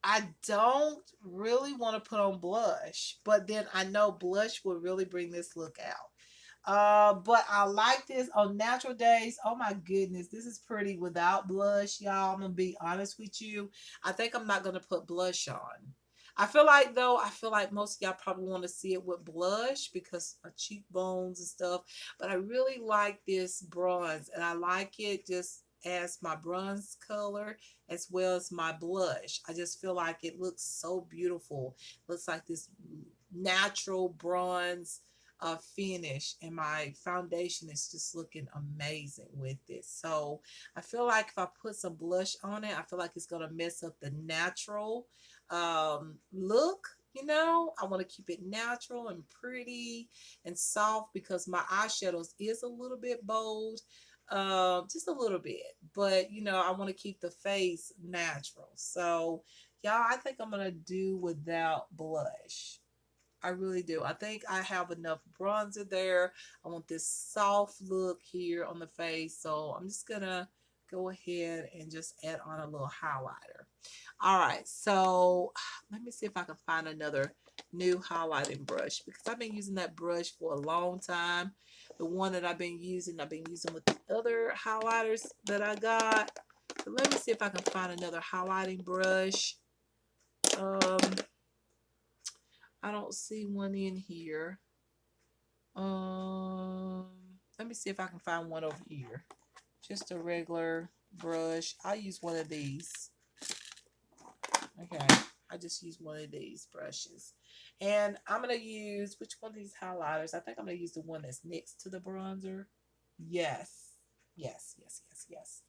I don't really want to put on blush, but then I know blush will really bring this look out. But I like this on natural days. Oh my goodness, this is pretty without blush, y'all. I'm gonna be honest with you. I think I'm not gonna put blush on. I feel like though, I feel like most of y'all probably want to see it with blush because of cheekbones and stuff. But I really like this bronze, and I like it just as my bronze color as well as my blush. I just feel like it looks so beautiful. Looks like this natural bronze finish, and my foundation is just looking amazing with it. So I feel like if I put some blush on it, I feel like it's gonna mess up the natural look. You know, I want to keep it natural and pretty and soft because my eyeshadows is a little bit bold, just a little bit. But you know, I want to keep the face natural. So, y'all, I think I'm gonna do without blush. I really do. I think I have enough bronzer there. I want this soft look here on the face. So I'm just going to go ahead and just add on a little highlighter. All right. So let me see if I can find another new highlighting brush because I've been using that brush for a long time. The one that I've been using with the other highlighters that I got. So let me see if I can find another highlighting brush. Um, I don't see one in here. Um, Let me see if I can find one over here. Just a regular brush. I'll use one of these. Okay. I just use one of these brushes. And I'm going to use, which one of these highlighters? I think I'm going to use the one that's next to the bronzer. Yes. Yes, yes, yes, yes.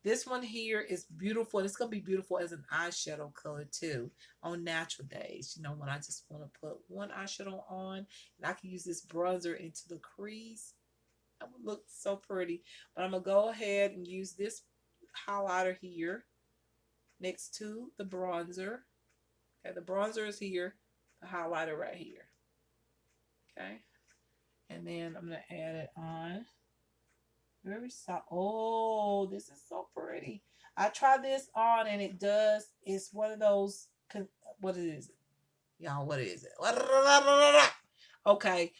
This one here is beautiful. It's going to be beautiful as an eyeshadow color too on natural days. You know, when I just want to put one eyeshadow on and I can use this bronzer into the crease. That would look so pretty. But I'm going to go ahead and use this highlighter here next to the bronzer. Okay, the bronzer is here, the highlighter right here. Okay. And then I'm gonna add it on. Very soft. Oh, this is so pretty. I tried this on and it does. It's one of those. What is it, y'all? What is it? Okay,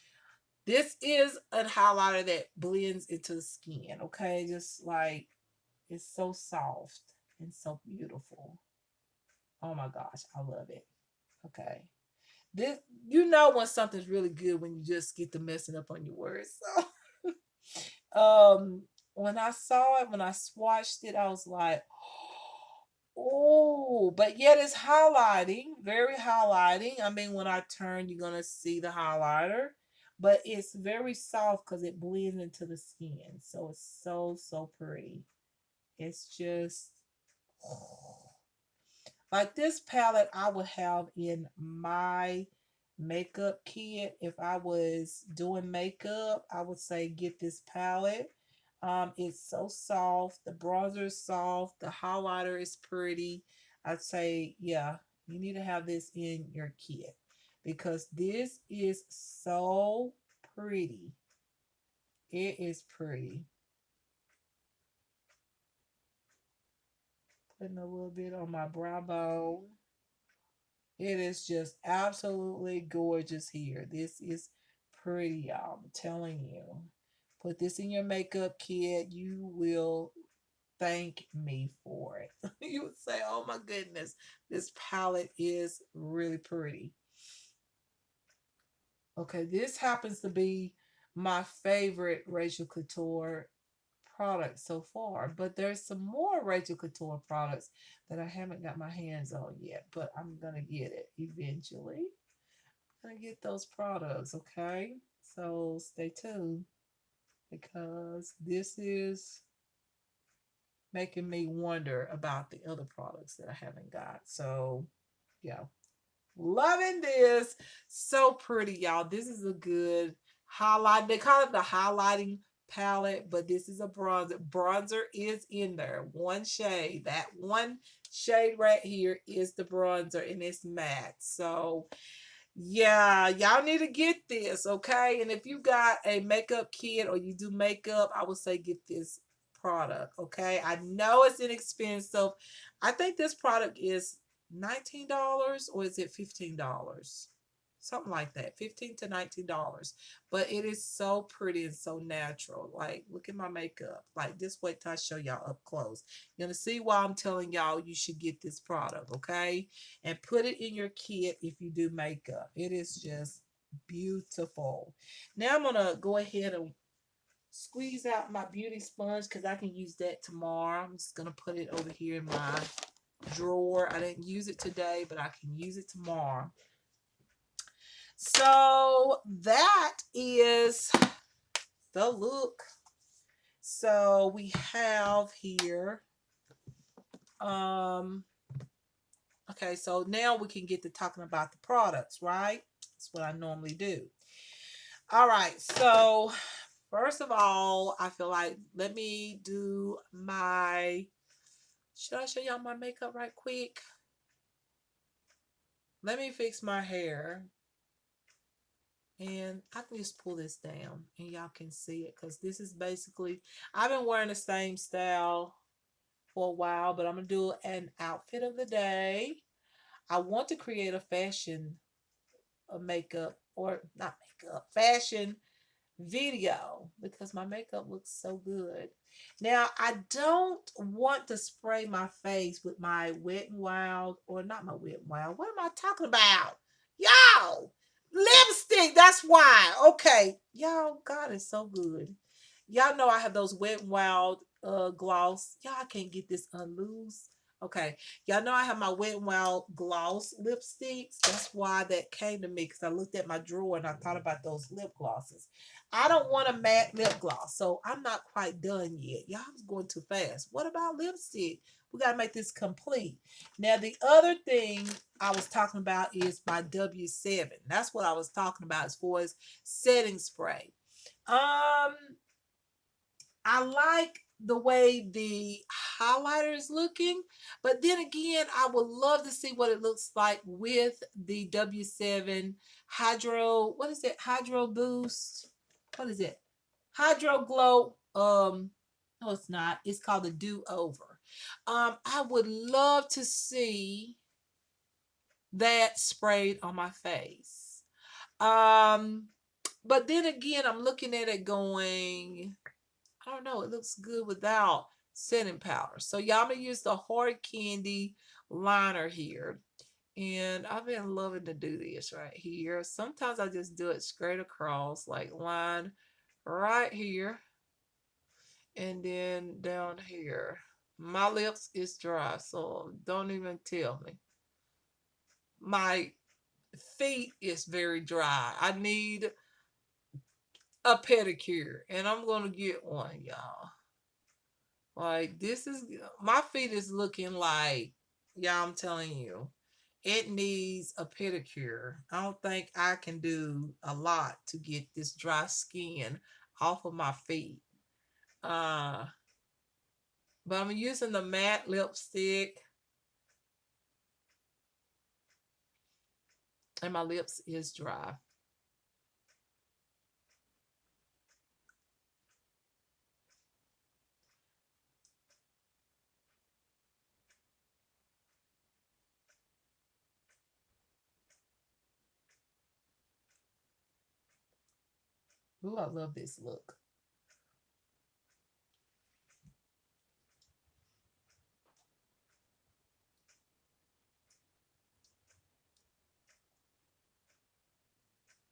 this is a highlighter that blends into the skin. Okay, just like it's so soft and so beautiful. Oh my gosh, I love it. Okay, this you know when something's really good when you just get to messing up on your words. So when I saw it, when I swatched it, I was like, oh, but yet it's highlighting, very highlighting. I mean, when I turn, you're gonna see the highlighter, but it's very soft because it blends into the skin. So it's so pretty. It's just like this palette I would have in my makeup kit. If I was doing makeup, I would say get this palette. It's so soft. The bronzer is soft. The highlighter is pretty. I'd say, yeah, you need to have this in your kit because this is so pretty. It is pretty. Putting a little bit on my brow bone. It is just absolutely gorgeous here. This is pretty, y'all. I'm telling you. Put this in your makeup kit. You will thank me for it. You would say, oh my goodness, this palette is really pretty. Okay, this happens to be my favorite Rachel Couture product so far, but there's some more Rachel Couture products that I haven't got my hands on yet, but I'm gonna get it eventually. I'm gonna get those products, okay? So stay tuned because this is making me wonder about the other products that I haven't got. So yeah, loving this. So pretty, y'all. This is a good highlight. They call it the highlighting palette, but this is a bronzer. Bronzer is in there. One shade. That one shade right here is the bronzer, and it's matte. So yeah, y'all need to get this, okay? And if you got a makeup kit or you do makeup, I would say get this product, okay? I know it's inexpensive. I think this product is $19 or is it $15? Something like that, 15 to $19. But it is so pretty and so natural. Like, look at my makeup. Like, just wait till I show y'all up close. You're gonna see why I'm telling y'all you should get this product, okay? And put it in your kit if you do makeup. It is just beautiful. Now I'm gonna go ahead and squeeze out my beauty sponge because I can use that tomorrow. I'm just gonna put it over here in my drawer. I didn't use it today, but I can use it tomorrow. So that is the look. So we have here, um, okay, so now we can get to talking about the products, right? That's what I normally do. All right, so first of all, I feel like let me do my, should I show y'all my makeup right quick? Let me fix my hair. And I can just pull this down and y'all can see it because this is basically, I've been wearing the same style for a while, but I'm going to do an outfit of the day. I want to create a fashion makeup or not makeup, fashion video because my makeup looks so good. Now, I don't want to spray my face with my Wet n Wild, or not my Wet n Wild. What am I talking about? Y'all, lipstick. That's why. Okay. Y'all, God is so good. Y'all know I have those Wet n Wild gloss. Y'all can't get this unloose. Okay. Y'all know I have my Wet n Wild gloss lipsticks. That's why that came to me because I looked at my drawer and I thought about those lip glosses. I don't want a matte lip gloss, so I'm not quite done yet. Y'all was going too fast. What about lipstick? We got to make this complete. Now, the other thing I was talking about is my W7. That's what I was talking about as far as setting spray. Um, I like the way the highlighter is looking, but then again, I would love to see what it looks like with the W7 Hydro, what is it? Hydro Boost. What is it? Hydro Glow. No, it's not. It's called the Do Over. I would love to see that sprayed on my face. Um, but then again, I'm looking at it going, I don't know, it looks good without setting powder. So y'all, I'm gonna use the hard candy liner here. And I've been loving to do this right here. Sometimes I just do it straight across, like line right here and then down here. My lips is dry, so don't even tell me. My feet is very dry. I need a pedicure, and I'm gonna get one, y'all. Like this is my feet is looking like, yeah, I'm telling you, it needs a pedicure. I don't think I can do a lot to get this dry skin off of my feet. Uh, but I'm using the matte lipstick, and my lips is dry. Ooh, I love this look.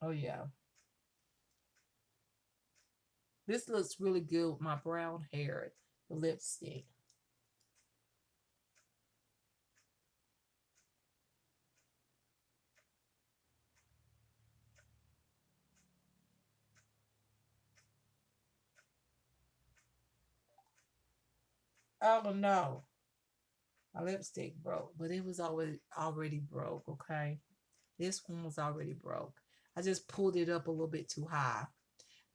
Oh yeah, this looks really good with my brown hair. The lipstick. Oh no, my lipstick broke, but it was already broke. Okay, this one was already broke. I just pulled it up a little bit too high.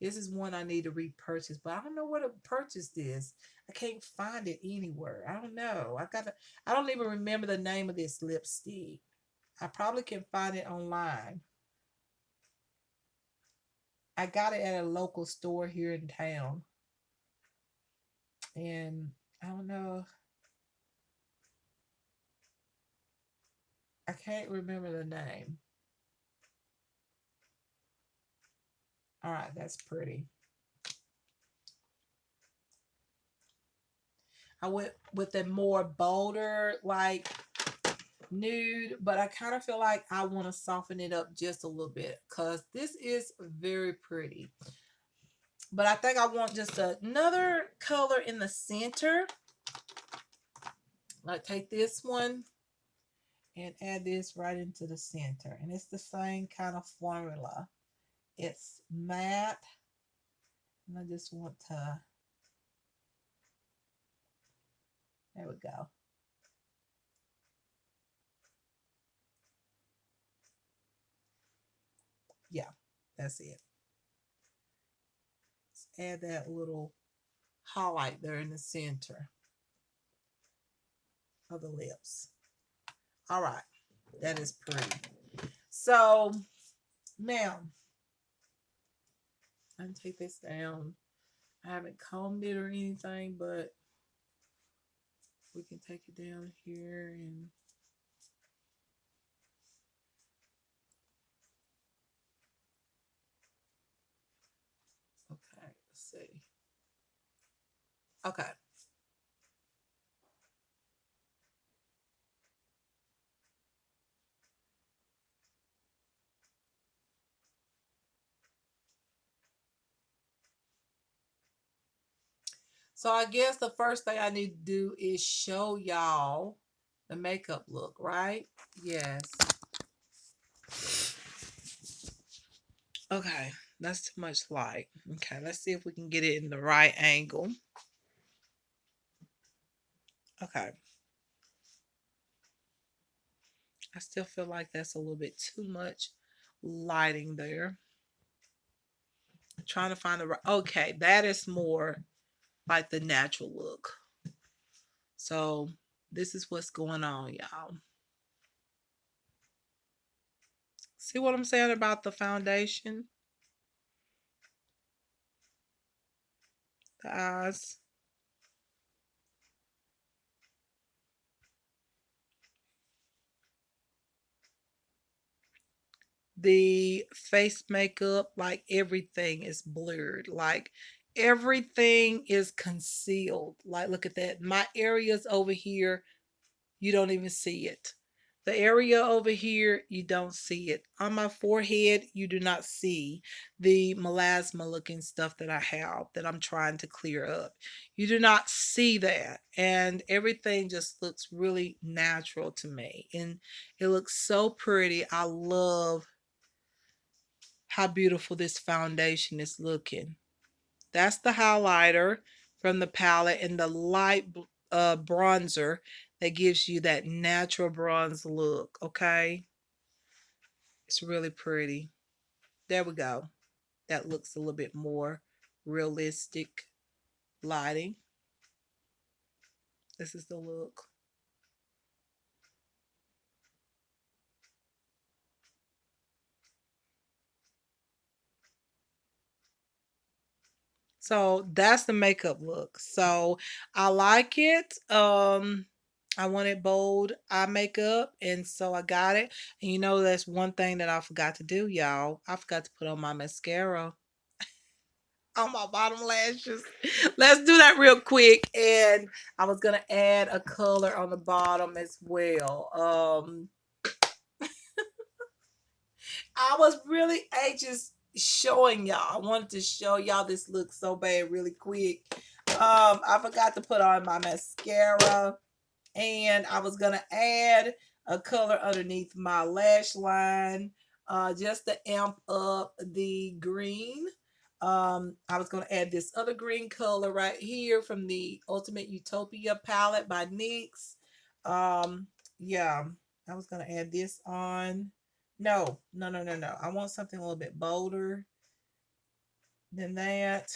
This is one I need to repurchase, but I don't know where to purchase this. I can't find it anywhere. I don't know. I don't even remember the name of this lipstick. I probably can find it online. I got it at a local store here in town. And I don't know. I can't remember the name. All right, that's pretty. I went with a more bolder, like nude, but I kind of feel like I want to soften it up just a little bit because this is very pretty. But I think I want just another color in the center. Like take this one and add this right into the center. And it's the same kind of formula. It's matte. And I just want to, there we go. Yeah, that's it. Let's add that little highlight there in the center of the lips. All right, that is pretty. So now I can take this down. I haven't combed it or anything, but we can take it down here and okay, let's see. Okay. So I guess the first thing I need to do is show y'all the makeup look, right? Yes. Okay, that's too much light. Okay, let's see if we can get it in the right angle. Okay. I still feel like that's a little bit too much lighting there. I'm trying to find the right. Okay, that is more like the natural look. So this is what's going on, y'all. See what I'm saying about the foundation? The eyes. The face makeup, like everything is blurred. Like everything is concealed. Like look at that. My areas over here, you don't even see it. The area over here, you don't see it. On my forehead, you do not see the melasma looking stuff that I have that I'm trying to clear up. You do not see that. And everything just looks really natural to me. And it looks so pretty. I love how beautiful this foundation is looking. That's the highlighter from the palette and the light bronzer that gives you that natural bronze look, okay? It's really pretty. There we go. That looks a little bit more realistic lighting. This is the look. So that's the makeup look. So I like it. I wanted bold eye makeup, and so I got it. And you know, that's one thing that I forgot to do, y'all. I forgot to put on my mascara on my bottom lashes. Let's do that real quick. And I was gonna add a color on the bottom as well. I was really anxious showing y'all. I wanted to show y'all this look so bad really quick. I forgot to put on my mascara, and I was gonna add a color underneath my lash line, just to amp up the green. I was gonna add this other green color right here from the Ultimate Utopia palette by NYX. Yeah, I was gonna add this on. No, no, no, no, no. I want something a little bit bolder than that.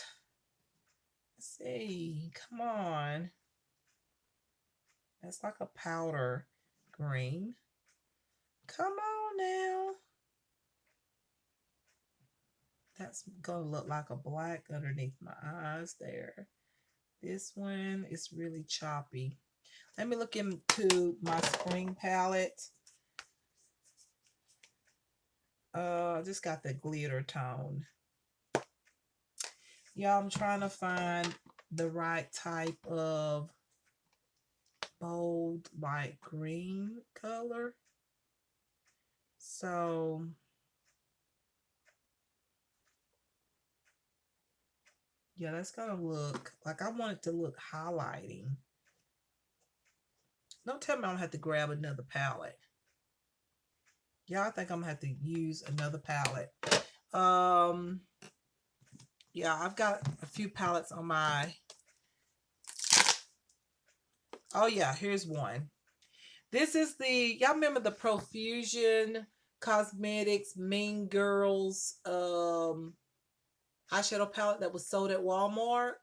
Let's see, come on. That's like a powder green. Come on now. That's gonna look like a black underneath my eyes there. This one is really choppy. Let me look into my spring palette. I just got the glitter tone. Yeah, I'm trying to find the right type of bold, light green color. So yeah, that's gonna look like I want it to look highlighting. Don't tell me I'm gonna have to grab another palette. Yeah, I think I'm gonna have to use another palette. Um, yeah, I've got a few palettes on my. Oh yeah, here's one. This is the y'all remember the Profusion Cosmetics Mean Girls eyeshadow palette that was sold at Walmart.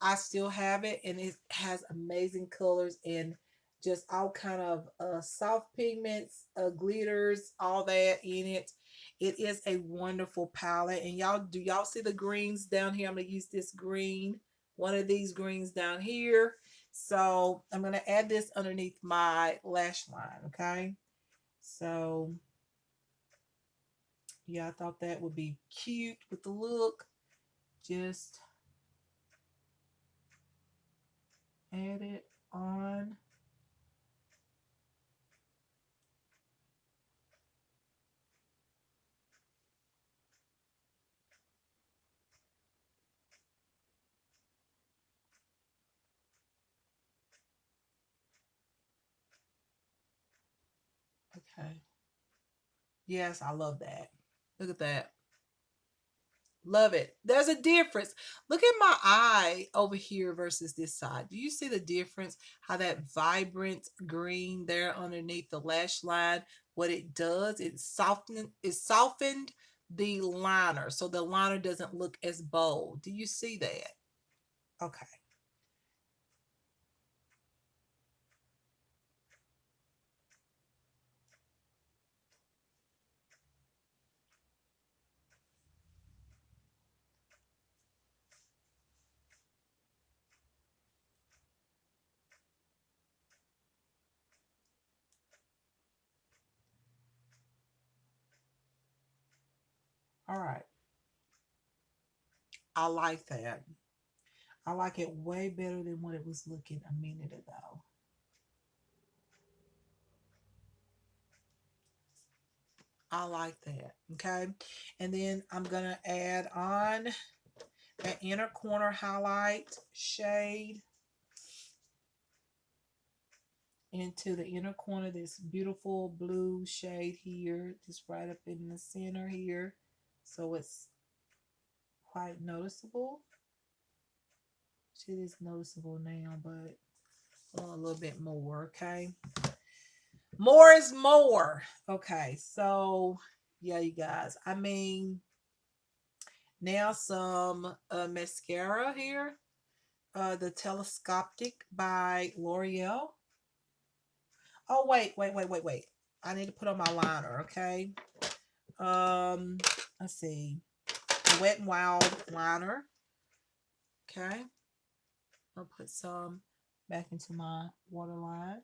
I still have it, and it has amazing colors and just all kind of soft pigments, glitters, all that in it. It is a wonderful palette. And y'all, do y'all see the greens down here? I'm gonna use this green, one of these greens down here. So I'm gonna add this underneath my lash line. Okay. So yeah, I thought that would be cute with the look. Just add it on. Okay. Yes, I love that. Look at that. Love it. There's a difference. Look at my eye over here versus this side. Do you see the difference? How that vibrant green there underneath the lash line, what it does, it softened the liner so the liner doesn't look as bold. Do you see that? Okay. All right. I like that. I like it way better than what it was looking a minute ago. I like that. Okay. And then I'm going to add on an inner corner highlight shade into the inner corner, this beautiful blue shade here, just right up in the center here. So it's quite noticeable. It is noticeable now, but a little bit more, okay? More is more. Okay, so yeah, you guys. I mean, now some mascara here. The Telescopic by L'Oreal. Oh, wait. I need to put on my liner, okay? Let's see. Wet n Wild liner. Okay. I'll put some back into my waterline.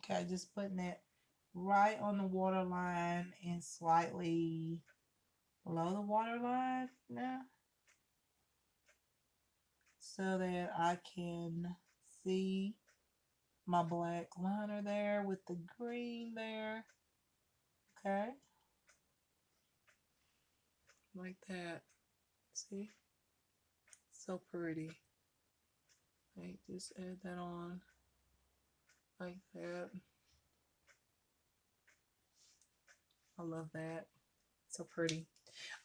Okay, just putting that right on the waterline and slightly below the waterline now so that I can see my black liner there with the green there. Okay, like that. See? So pretty. Right, just add that on like that. I love that. So pretty.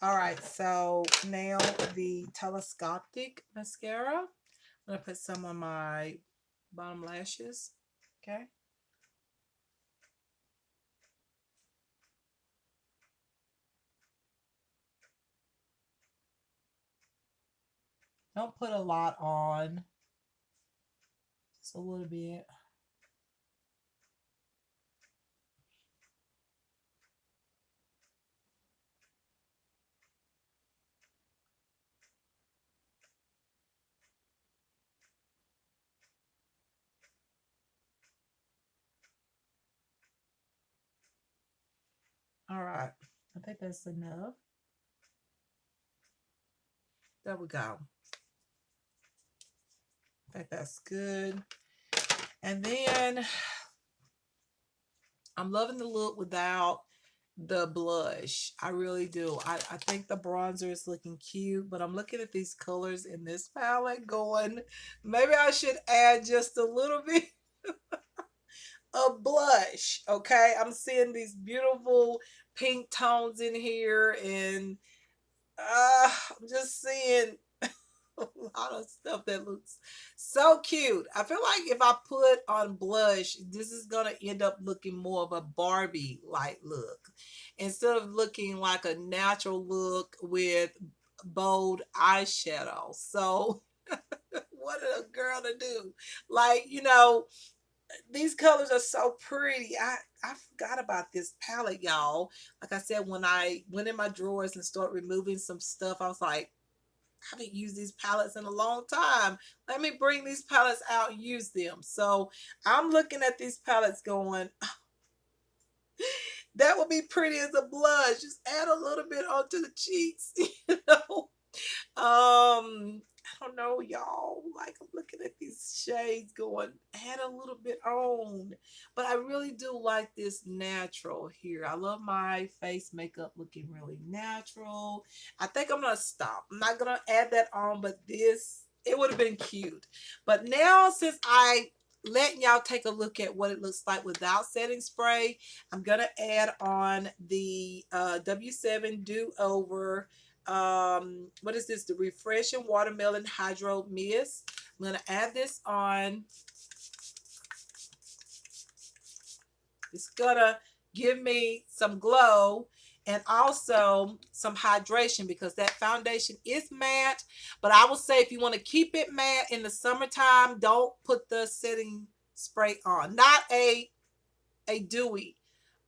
All right, so now the telescopic mascara. I'm gonna put some on my bottom lashes. Okay. Don't put a lot on, just a little bit. All right, I think that's enough. There we go. I think that's good. And then I'm loving the look without the blush. I really do. I think the bronzer is looking cute, but I'm looking at these colors in this palette going, maybe I should add just a little bit of blush. Okay. I'm seeing these beautiful pink tones in here, and I'm just seeing a lot of stuff that looks so cute. I feel like if I put on blush, this is gonna end up looking more of a Barbie like look instead of looking like a natural look with bold eyeshadow. So what a girl to do. Like, these colors are so pretty. I forgot about this palette, y'all. Like I said, when I went in my drawers and started removing some stuff, I was like, I haven't used these palettes in a long time. Let me bring these palettes out and use them. So I'm looking at these palettes going, that would be pretty as a blush. Just add a little bit onto the cheeks, you know. I don't know, y'all. Like, I'm looking at these shades going, add a little bit on. But I really do like this natural here. I love my face makeup looking really natural. I think I'm gonna stop. I'm not gonna add that on, but this, it would have been cute. But now, since I letting y'all take a look at what it looks like without setting spray, I'm gonna add on the W7 Do Over. What is this? The Refreshing Watermelon Hydro Mist. I'm gonna add this on. It's gonna give me some glow and also some hydration because that foundation is matte. But I will say if you want to keep it matte in the summertime, don't put the setting spray on. Not a dewy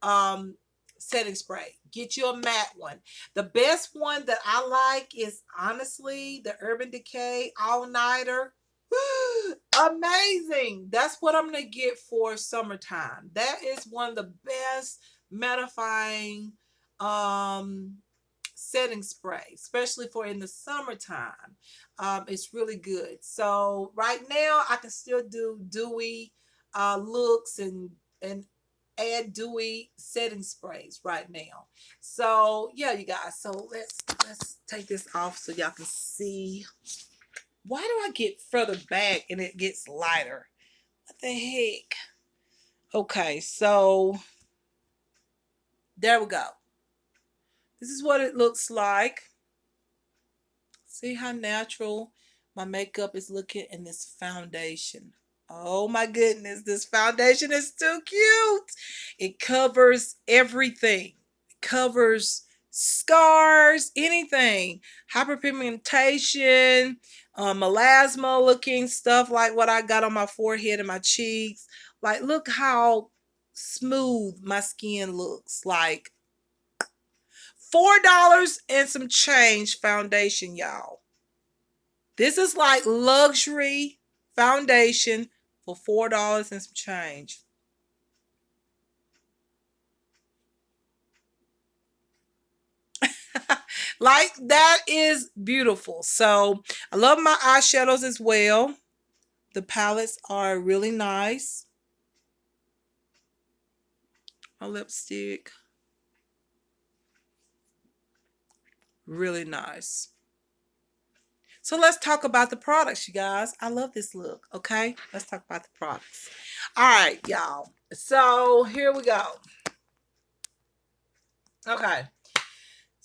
um setting spray. Get you a matte one. The best one that I like is honestly the Urban Decay All Nighter. Amazing. That's what I'm gonna get for summertime. That is one of the best mattifying um setting spray, especially for in the summertime. It's really good. So right now I can still do dewy looks and add dewy setting sprays right now. So yeah, you guys. So let's take this off so y'all can see. Why do I get further back and it gets lighter? What the heck? Okay, so there we go. This is what it looks like. See how natural my makeup is looking in this foundation. Oh my goodness, this foundation is too cute. It covers everything. It covers scars, anything. Hyperpigmentation, melasma looking stuff like what I got on my forehead and my cheeks. Like, look how smooth my skin looks. Like, $4 and some change foundation, y'all. This is like luxury foundation for $4 and some change. Like, that is beautiful. So I love my eyeshadows as well. The palettes are really nice. My lipstick, really nice. So let's talk about the products, you guys. I love this look. Okay, let's talk about the products. All right, y'all. So here we go. Okay.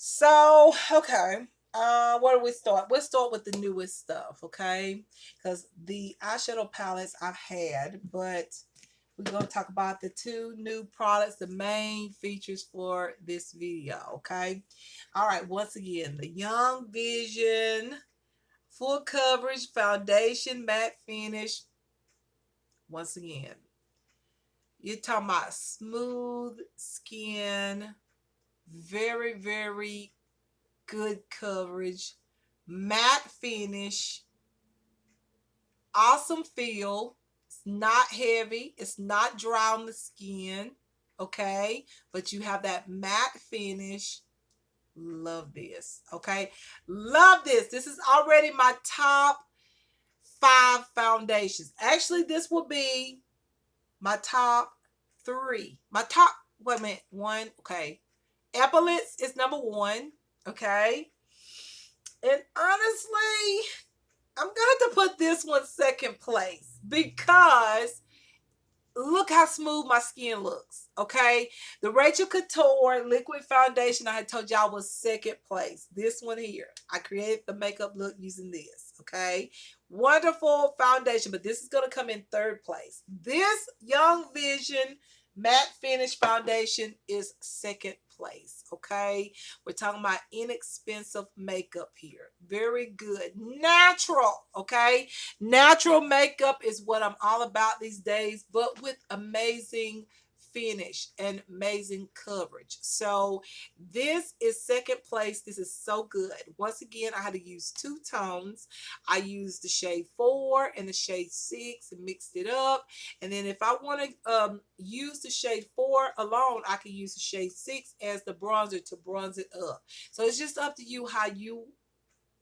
So, okay. Where do we start? We'll start with the newest stuff, okay? Because the eyeshadow palettes I've had, but we're going to talk about the two new products, the main features for this video, okay? All right, once again, the Young Vision Full Coverage Foundation Matte Finish. Once again, you're talking about smooth skin, very, very good coverage, matte finish, awesome feel. It's not heavy, it's not dry on the skin, okay? But you have that matte finish. Love this, okay? Love this. This is already my top 5 foundations. Actually, this will be my top 3. My top, wait a minute, 1, okay. Epaulets is number 1, okay? And honestly, I'm going to have to put this one second place because look how smooth my skin looks, okay? The Rachel Couture Liquid Foundation I had told y'all was second place. This one here. I created the makeup look using this, okay? Wonderful foundation, but this is going to come in third place. This Young Vision Matte Finish Foundation is second place, okay? We're talking about inexpensive makeup here. Very good. Natural, okay? Natural makeup is what I'm all about these days, but with amazing finish and amazing coverage. So this is second place. This is so good. Once again, I had to use 2 tones. I used the shade 4 and the shade 6 and mixed it up. And then if I want to use the shade 4 alone, I can use the shade 6 as the bronzer to bronze it up. So it's just up to you how you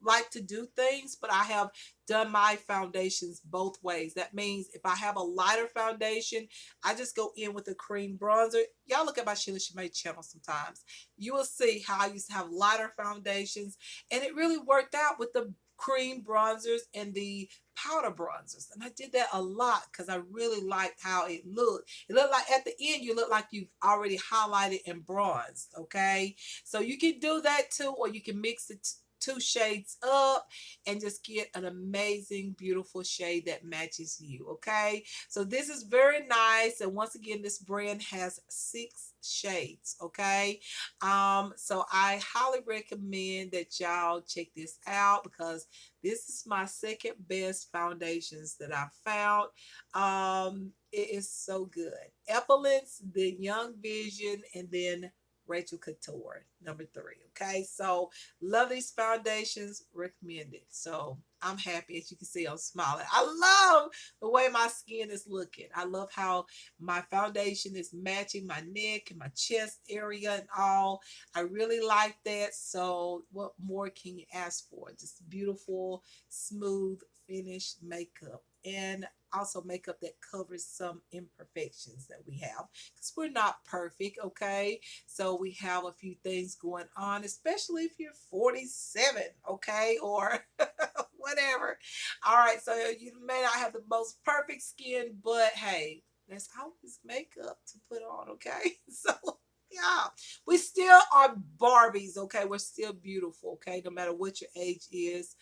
like to do things, but I have done my foundations both ways. That means if I have a lighter foundation, I just go in with a cream bronzer. Y'all look at my Sheila Shimay channel sometimes. You will see how I used to have lighter foundations, and it really worked out with the cream bronzers and the powder bronzers. And I did that a lot because I really liked how it looked. It looked like at the end, you look like you've already highlighted and bronzed, okay? So you can do that too, or you can mix it two shades up and just get an amazing, beautiful shade that matches you. Okay. So this is very nice. And once again, this brand has 6 shades. Okay. So I highly recommend that y'all check this out because this is my second best foundations that I found. It is so good. Epilance, then Young Vision, and then Rachel Couture, number 3. Okay, so love these foundations, recommend it. So I'm happy, as you can see, I'm smiling. I love the way my skin is looking. I love how my foundation is matching my neck and my chest area and all. I really like that. So what more can you ask for? Just beautiful, smooth, finished makeup. And also makeup that covers some imperfections that we have because we're not perfect, okay? So we have a few things going on, especially if you're 47, okay, or whatever. All right, so you may not have the most perfect skin, but hey, there's always makeup to put on, okay? So yeah, we still are Barbies, okay? We're still beautiful, okay? No matter what your age is.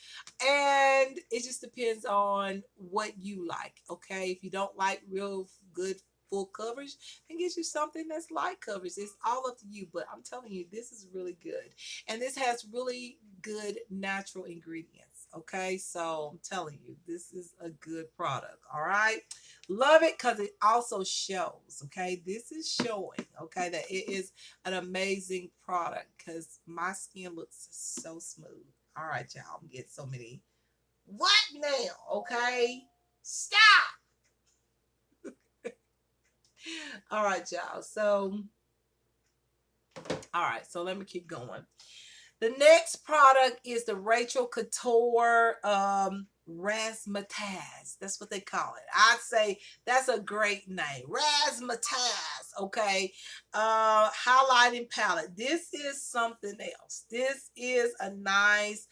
And it just depends on what you like, okay? If you don't like real good full coverage, then get you something that's light coverage. It's all up to you, but I'm telling you, this is really good. And this has really good natural ingredients, okay? So I'm telling you, this is a good product, all right? Love it because it also shows, okay? This is showing, okay, that it is an amazing product because my skin looks so smooth. All right, y'all. I'm getting so many. What now? Okay. Stop. All right, y'all. So, all right. So let me keep going. The next product is the Rachel Couture Razzmatazz. That's what they call it. I'd say that's a great name. Razzmatazz. Okay. Highlighting palette. This is something else. This is a nice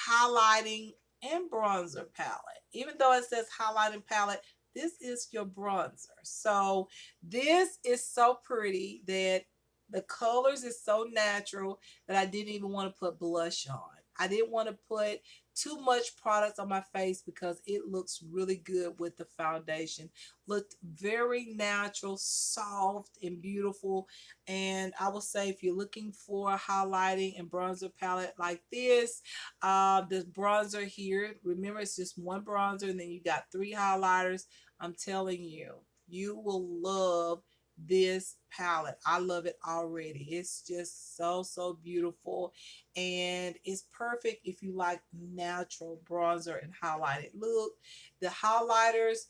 highlighting and bronzer palette. Even though it says highlighting palette, this is your bronzer. So this is so pretty that the colors is so natural that I didn't even want to put blush on. I didn't want to put too much product on my face because it looks really good with the foundation. Looked very natural, soft, and beautiful. And I will say if you're looking for a highlighting and bronzer palette like this bronzer here, remember it's just one bronzer and then you got 3 highlighters. I'm telling you, you will love this palette. I love it already. It's just so beautiful and it's perfect if you like natural bronzer and highlighted look. The highlighters,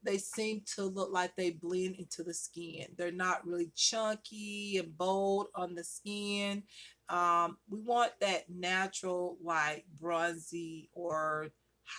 they seem to look like they blend into the skin. They're not really chunky and bold on the skin. We want that natural, like bronzy or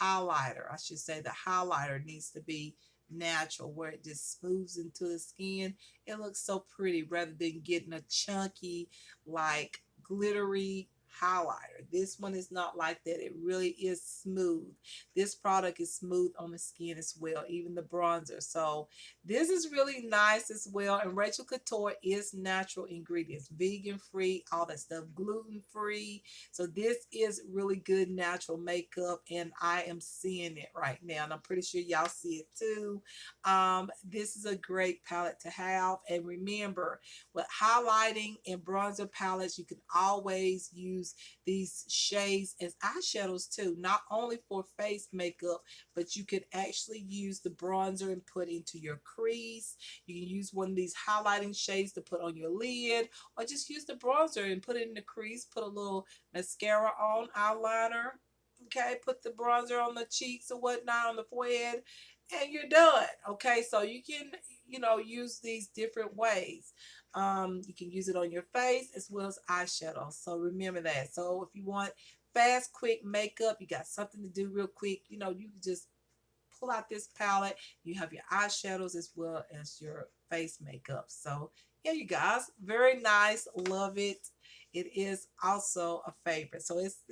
highlighter. I should say the highlighter needs to be natural where it just smooths into the skin. It looks so pretty rather than getting a chunky, like glittery highlighter. This one is not like that. It really is smooth. This product is smooth on the skin as well, even the bronzer. So this is really nice as well. And Rachel Couture is natural ingredients, vegan free, all that stuff, gluten free. So this is really good natural makeup, and I am seeing it right now. And I'm pretty sure y'all see it too. This is a great palette to have. And remember, with highlighting and bronzer palettes, you can always use these shades as eyeshadows too, not only for face makeup, but you can actually use the bronzer and put into your crease. You can use one of these highlighting shades to put on your lid, or just use the bronzer and put it in the crease, put a little mascara on, eyeliner, okay, put the bronzer on the cheeks or whatnot, on the forehead, and you're done. Okay, so you can, use these different ways. You can use it on your face as well as eyeshadow. So remember that. So if you want fast, quick makeup, you got something to do real quick, you can just pull out this palette. You have your eyeshadows as well as your face makeup. So yeah, you guys, very nice. Love it. It is also a favorite. So it's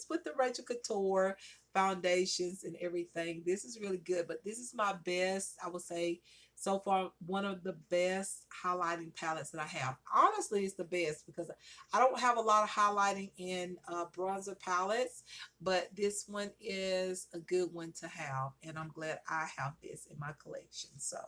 with the Rachel Couture foundations and everything. This is really good, but this is my best, I would say, so far one of the best highlighting palettes that I have. Honestly, it's the best because I don't have a lot of highlighting in bronzer palettes, but this one is a good one to have, and I'm glad I have this in my collection. So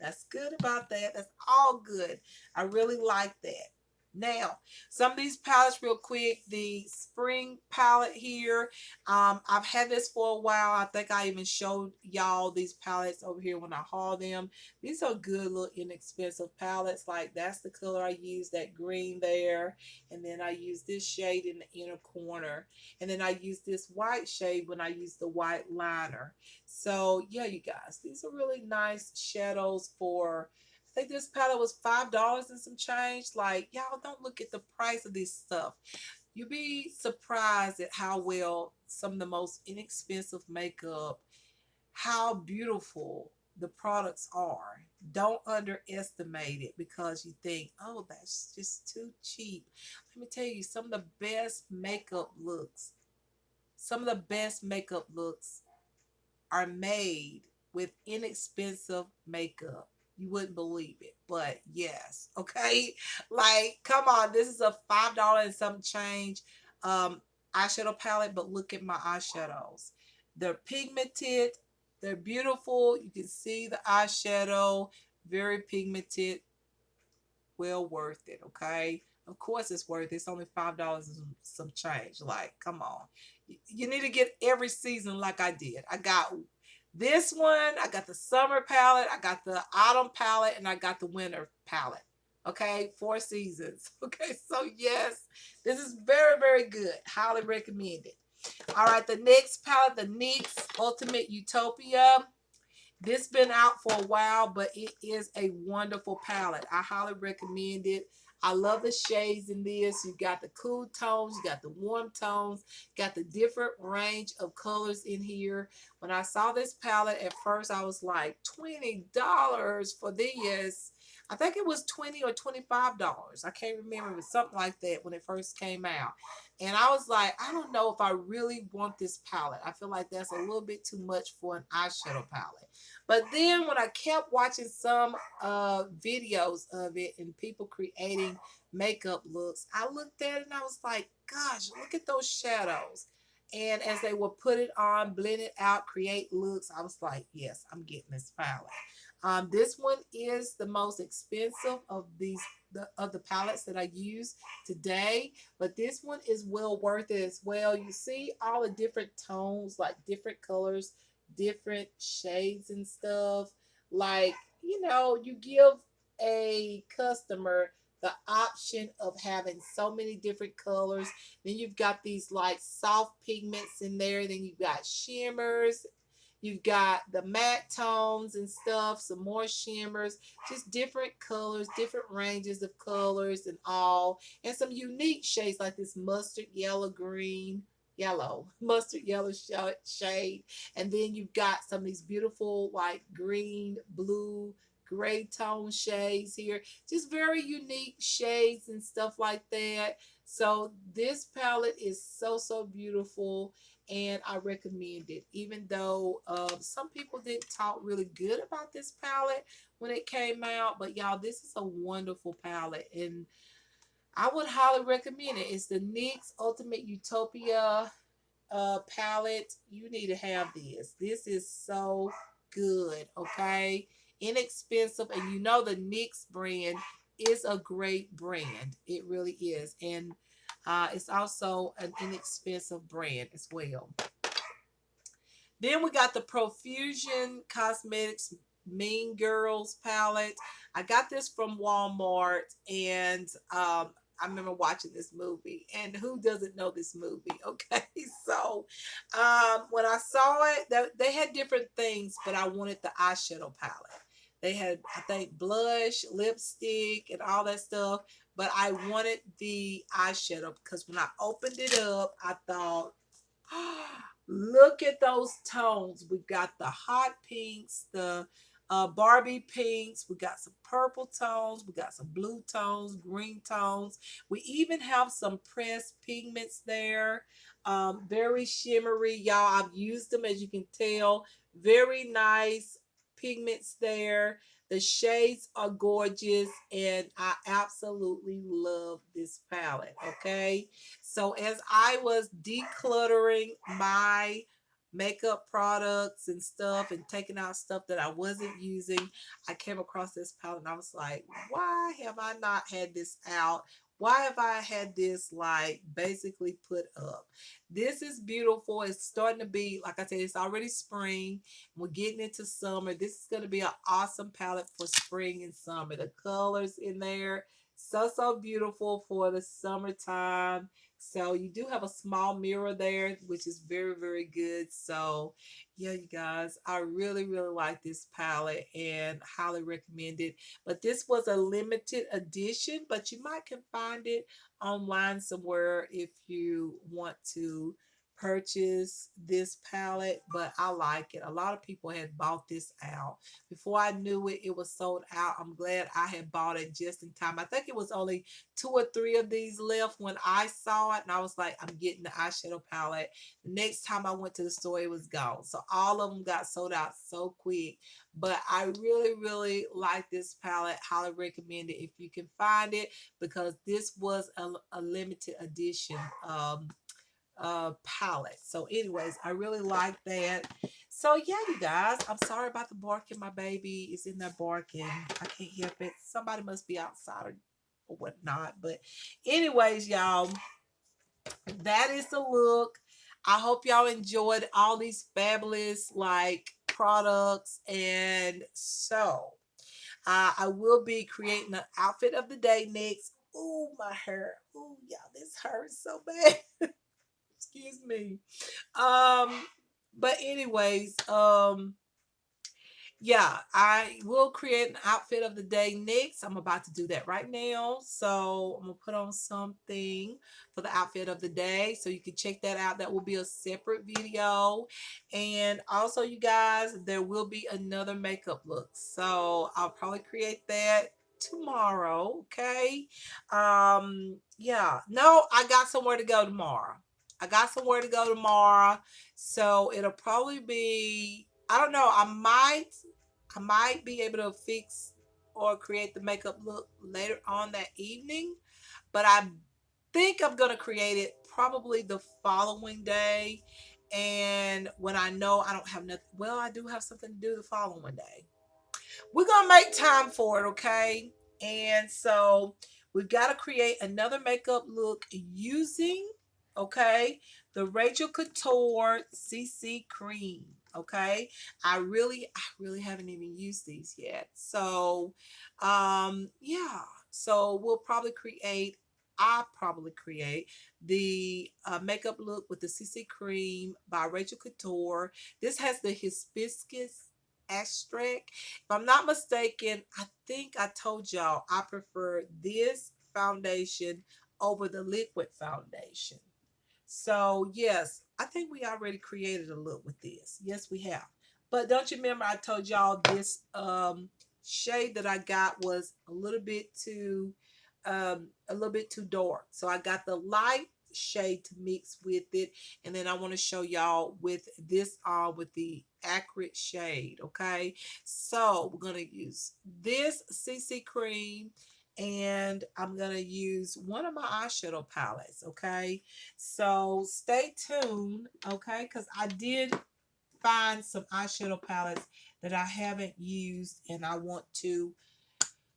that's good about that. That's all good. I really like that. Now, some of these palettes real quick. The spring palette here. I've had this for a while. I think I even showed y'all these palettes over here when I hauled them. These are good little inexpensive palettes. Like that's the color I use, that green there. And then I use this shade in the inner corner. And then I use this white shade when I use the white liner. So yeah, you guys, these are really nice shadows for, I think this palette was $5 and some change. Like, y'all don't look at the price of this stuff. You'll be surprised at how well some of the most inexpensive makeup, how beautiful the products are. Don't underestimate it because you think, oh, that's just too cheap. Let me tell you, some of the best makeup looks are made with inexpensive makeup. You wouldn't believe it, but yes, okay. Like, come on, this is a $5 and some change um eyeshadow palette, but look at my eyeshadows. They're pigmented, they're beautiful. You can see the eyeshadow, very pigmented, well worth it. Okay, of course it's worth it. It's only $5 and some change. Like, come on, you need to get every season like I did. I got this one, I got the summer palette, I got the autumn palette, and I got the winter palette. Okay, 4 seasons. Okay, so yes, this is very, very good. Highly recommended. All right, the next palette, the NYX Ultimate Utopia. This been out for a while, but it is a wonderful palette. I highly recommend it. I love the shades in this. You got the cool tones, you got the warm tones, got the different range of colors in here. When I saw this palette at first, I was like, $20 for this. I think it was $20 or $25. I can't remember. It was something like that when it first came out. And I was like, I don't know if I really want this palette. I feel like that's a little bit too much for an eyeshadow palette. But then when I kept watching some videos of it and people creating makeup looks, I looked at it and I was like, gosh, look at those shadows. And as they would put it on, blend it out, create looks, I was like, yes, I'm getting this palette. This one is the most expensive of the palettes that I use today, but this one is well worth it as well. You see all the different tones, like different colors, different shades and stuff. Like, you give a customer the option of having so many different colors. Then you've got these like soft pigments in there. Then you've got shimmers. You've got the matte tones and stuff, some more shimmers, just different colors, different ranges of colors and all, and some unique shades like this mustard yellow, green, yellow, mustard yellow shade. And then you've got some of these beautiful like green, blue, gray tone shades here. Just very unique shades and stuff like that. So this palette is so, so beautiful and I recommend it. Even though some people didn't talk really good about this palette when it came out, but y'all, this is a wonderful palette and I would highly recommend it. It's the NYX Ultimate Utopia palette. You need to have this. This is so good, okay? Inexpensive, and you know the NYX brand is a great brand. It really is, and it's also an inexpensive brand as well. Then we got the Profusion Cosmetics Mean Girls palette. I got this from Walmart, and I remember watching this movie. And who doesn't know this movie? Okay, so when I saw it, they had different things, but I wanted the eyeshadow palette. They had, I think, blush, lipstick, and all that stuff. But I wanted the eyeshadow because when I opened it up, I thought, look at those tones. We've got the hot pinks, the Barbie pinks. We got some purple tones. We got some blue tones, green tones. We even have some pressed pigments there. Very shimmery, y'all. I've used them, as you can tell. Very nice pigments there. The shades are gorgeous, and I absolutely love this palette. Okay, so as I was decluttering my makeup products and stuff and taking out stuff that I wasn't using, I came across this palette and I was like, why have I not had this out? Why have I had this like basically put up? This is beautiful. It's starting to be, like I said, it's already spring. We're getting into summer. This is going to be an awesome palette for spring and summer. The colors in there, so beautiful for the summertime. So you do have a small mirror there, which is very good. So yeah, you guys, I really like this palette and highly recommend it. But this was a limited edition, but you might can find it online somewhere if you want to purchase this palette. But I like it. A lot of people had bought this out before I knew it. It was sold out. I'm glad I had bought it just in time. I think it was only 2 or 3 of these left when I saw it, and I was like, I'm getting the eyeshadow palette. The next time I went to the store, it was gone. So all of them got sold out so quick. But I really like this palette. Highly recommend it if you can find it, because this was a limited edition palette. So anyways, I really like that. So yeah, you guys, I'm sorry about the barking. My baby is in there barking. I can't help it. Somebody must be outside or whatnot. But anyways, y'all, that is the look. I hope y'all enjoyed all these fabulous like products. And so I will be creating an outfit of the day next. Oh, my hair. Oh, y'all, this hurts so bad. Excuse me. Um, but anyways, yeah, I will create an outfit of the day next. I'm about to do that right now. So I'm gonna put on something for the outfit of the day. So you can check that out. That will be a separate video. And also, you guys, there will be another makeup look. So I'll probably create that tomorrow. Okay. Yeah. No, I got somewhere to go tomorrow. I got somewhere to go tomorrow. So it'll probably be, I don't know, I might be able to fix or create the makeup look later on that evening, but I think I'm gonna create it probably the following day. And when I know I don't have nothing, well, I do have something to do the following day. We're gonna make time for it, okay? And so we've got to create another makeup look using, okay, the Rachel Couture CC cream. Okay, I really haven't even used these yet. So yeah, so I'll probably create the makeup look with the CC cream by Rachel Couture. This has the hibiscus extract. If I'm not mistaken, I think I told y'all I prefer this foundation over the liquid foundation. So yes, I think we already created a look with this. Yes, we have. But don't you remember I told y'all this shade that I got was a little bit too dark. So I got the light shade to mix with it, and then I want to show y'all with this on with the accurate shade. Okay, so we're gonna use this CC cream, and I'm gonna use one of my eyeshadow palettes. Okay, so stay tuned. Okay, because I did find some eyeshadow palettes that I haven't used, and I want to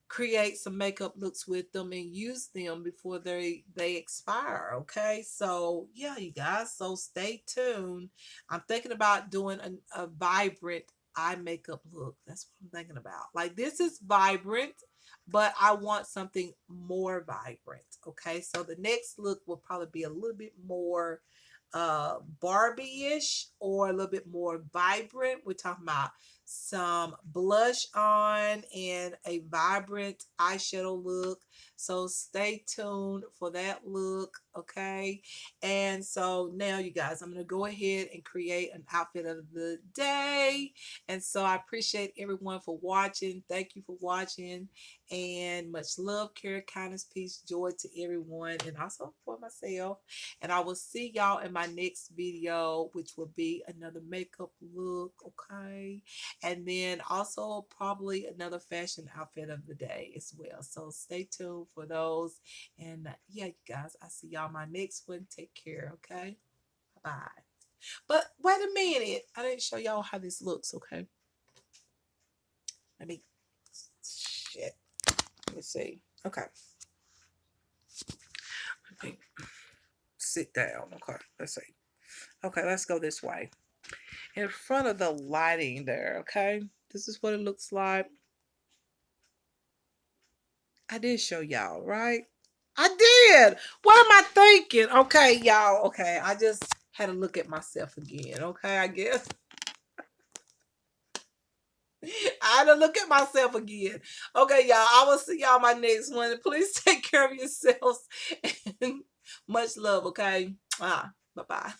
create some makeup looks with them and use them before they expire. Okay, so yeah, you guys, so stay tuned. I'm thinking about doing a vibrant eye makeup look. That's what I'm thinking about. Like, this is vibrant, but I want something more vibrant. Okay, so the next look will probably be a little bit more Barbie-ish or a little bit more vibrant. We're talking about some blush on and a vibrant eyeshadow look. So stay tuned for that look, okay? And so now, you guys, I'm going to go ahead and create an outfit of the day. And so I appreciate everyone for watching. Thank you for watching. And much love, care, kindness, peace, joy to everyone, and also for myself. And I will see y'all in my next video, which will be another makeup look, okay? And then also probably another fashion outfit of the day as well. So stay tuned for those. And yeah, you guys, I see y'all my next one. Take care, okay? Bye. But wait a minute. I didn't show y'all how this looks, okay? Let me, shit. Let me see. Okay. Let me sit down. Okay. Let's see. Okay, let's go this way. In front of the lighting there, okay? This is what it looks like. I did show y'all, right? I did. What am I thinking? Okay, y'all. Okay, I just had to look at myself again. Okay, I guess. I had to look at myself again. Okay, y'all. I will see y'all my next one. Please take care of yourselves. And much love, okay? Bye bye.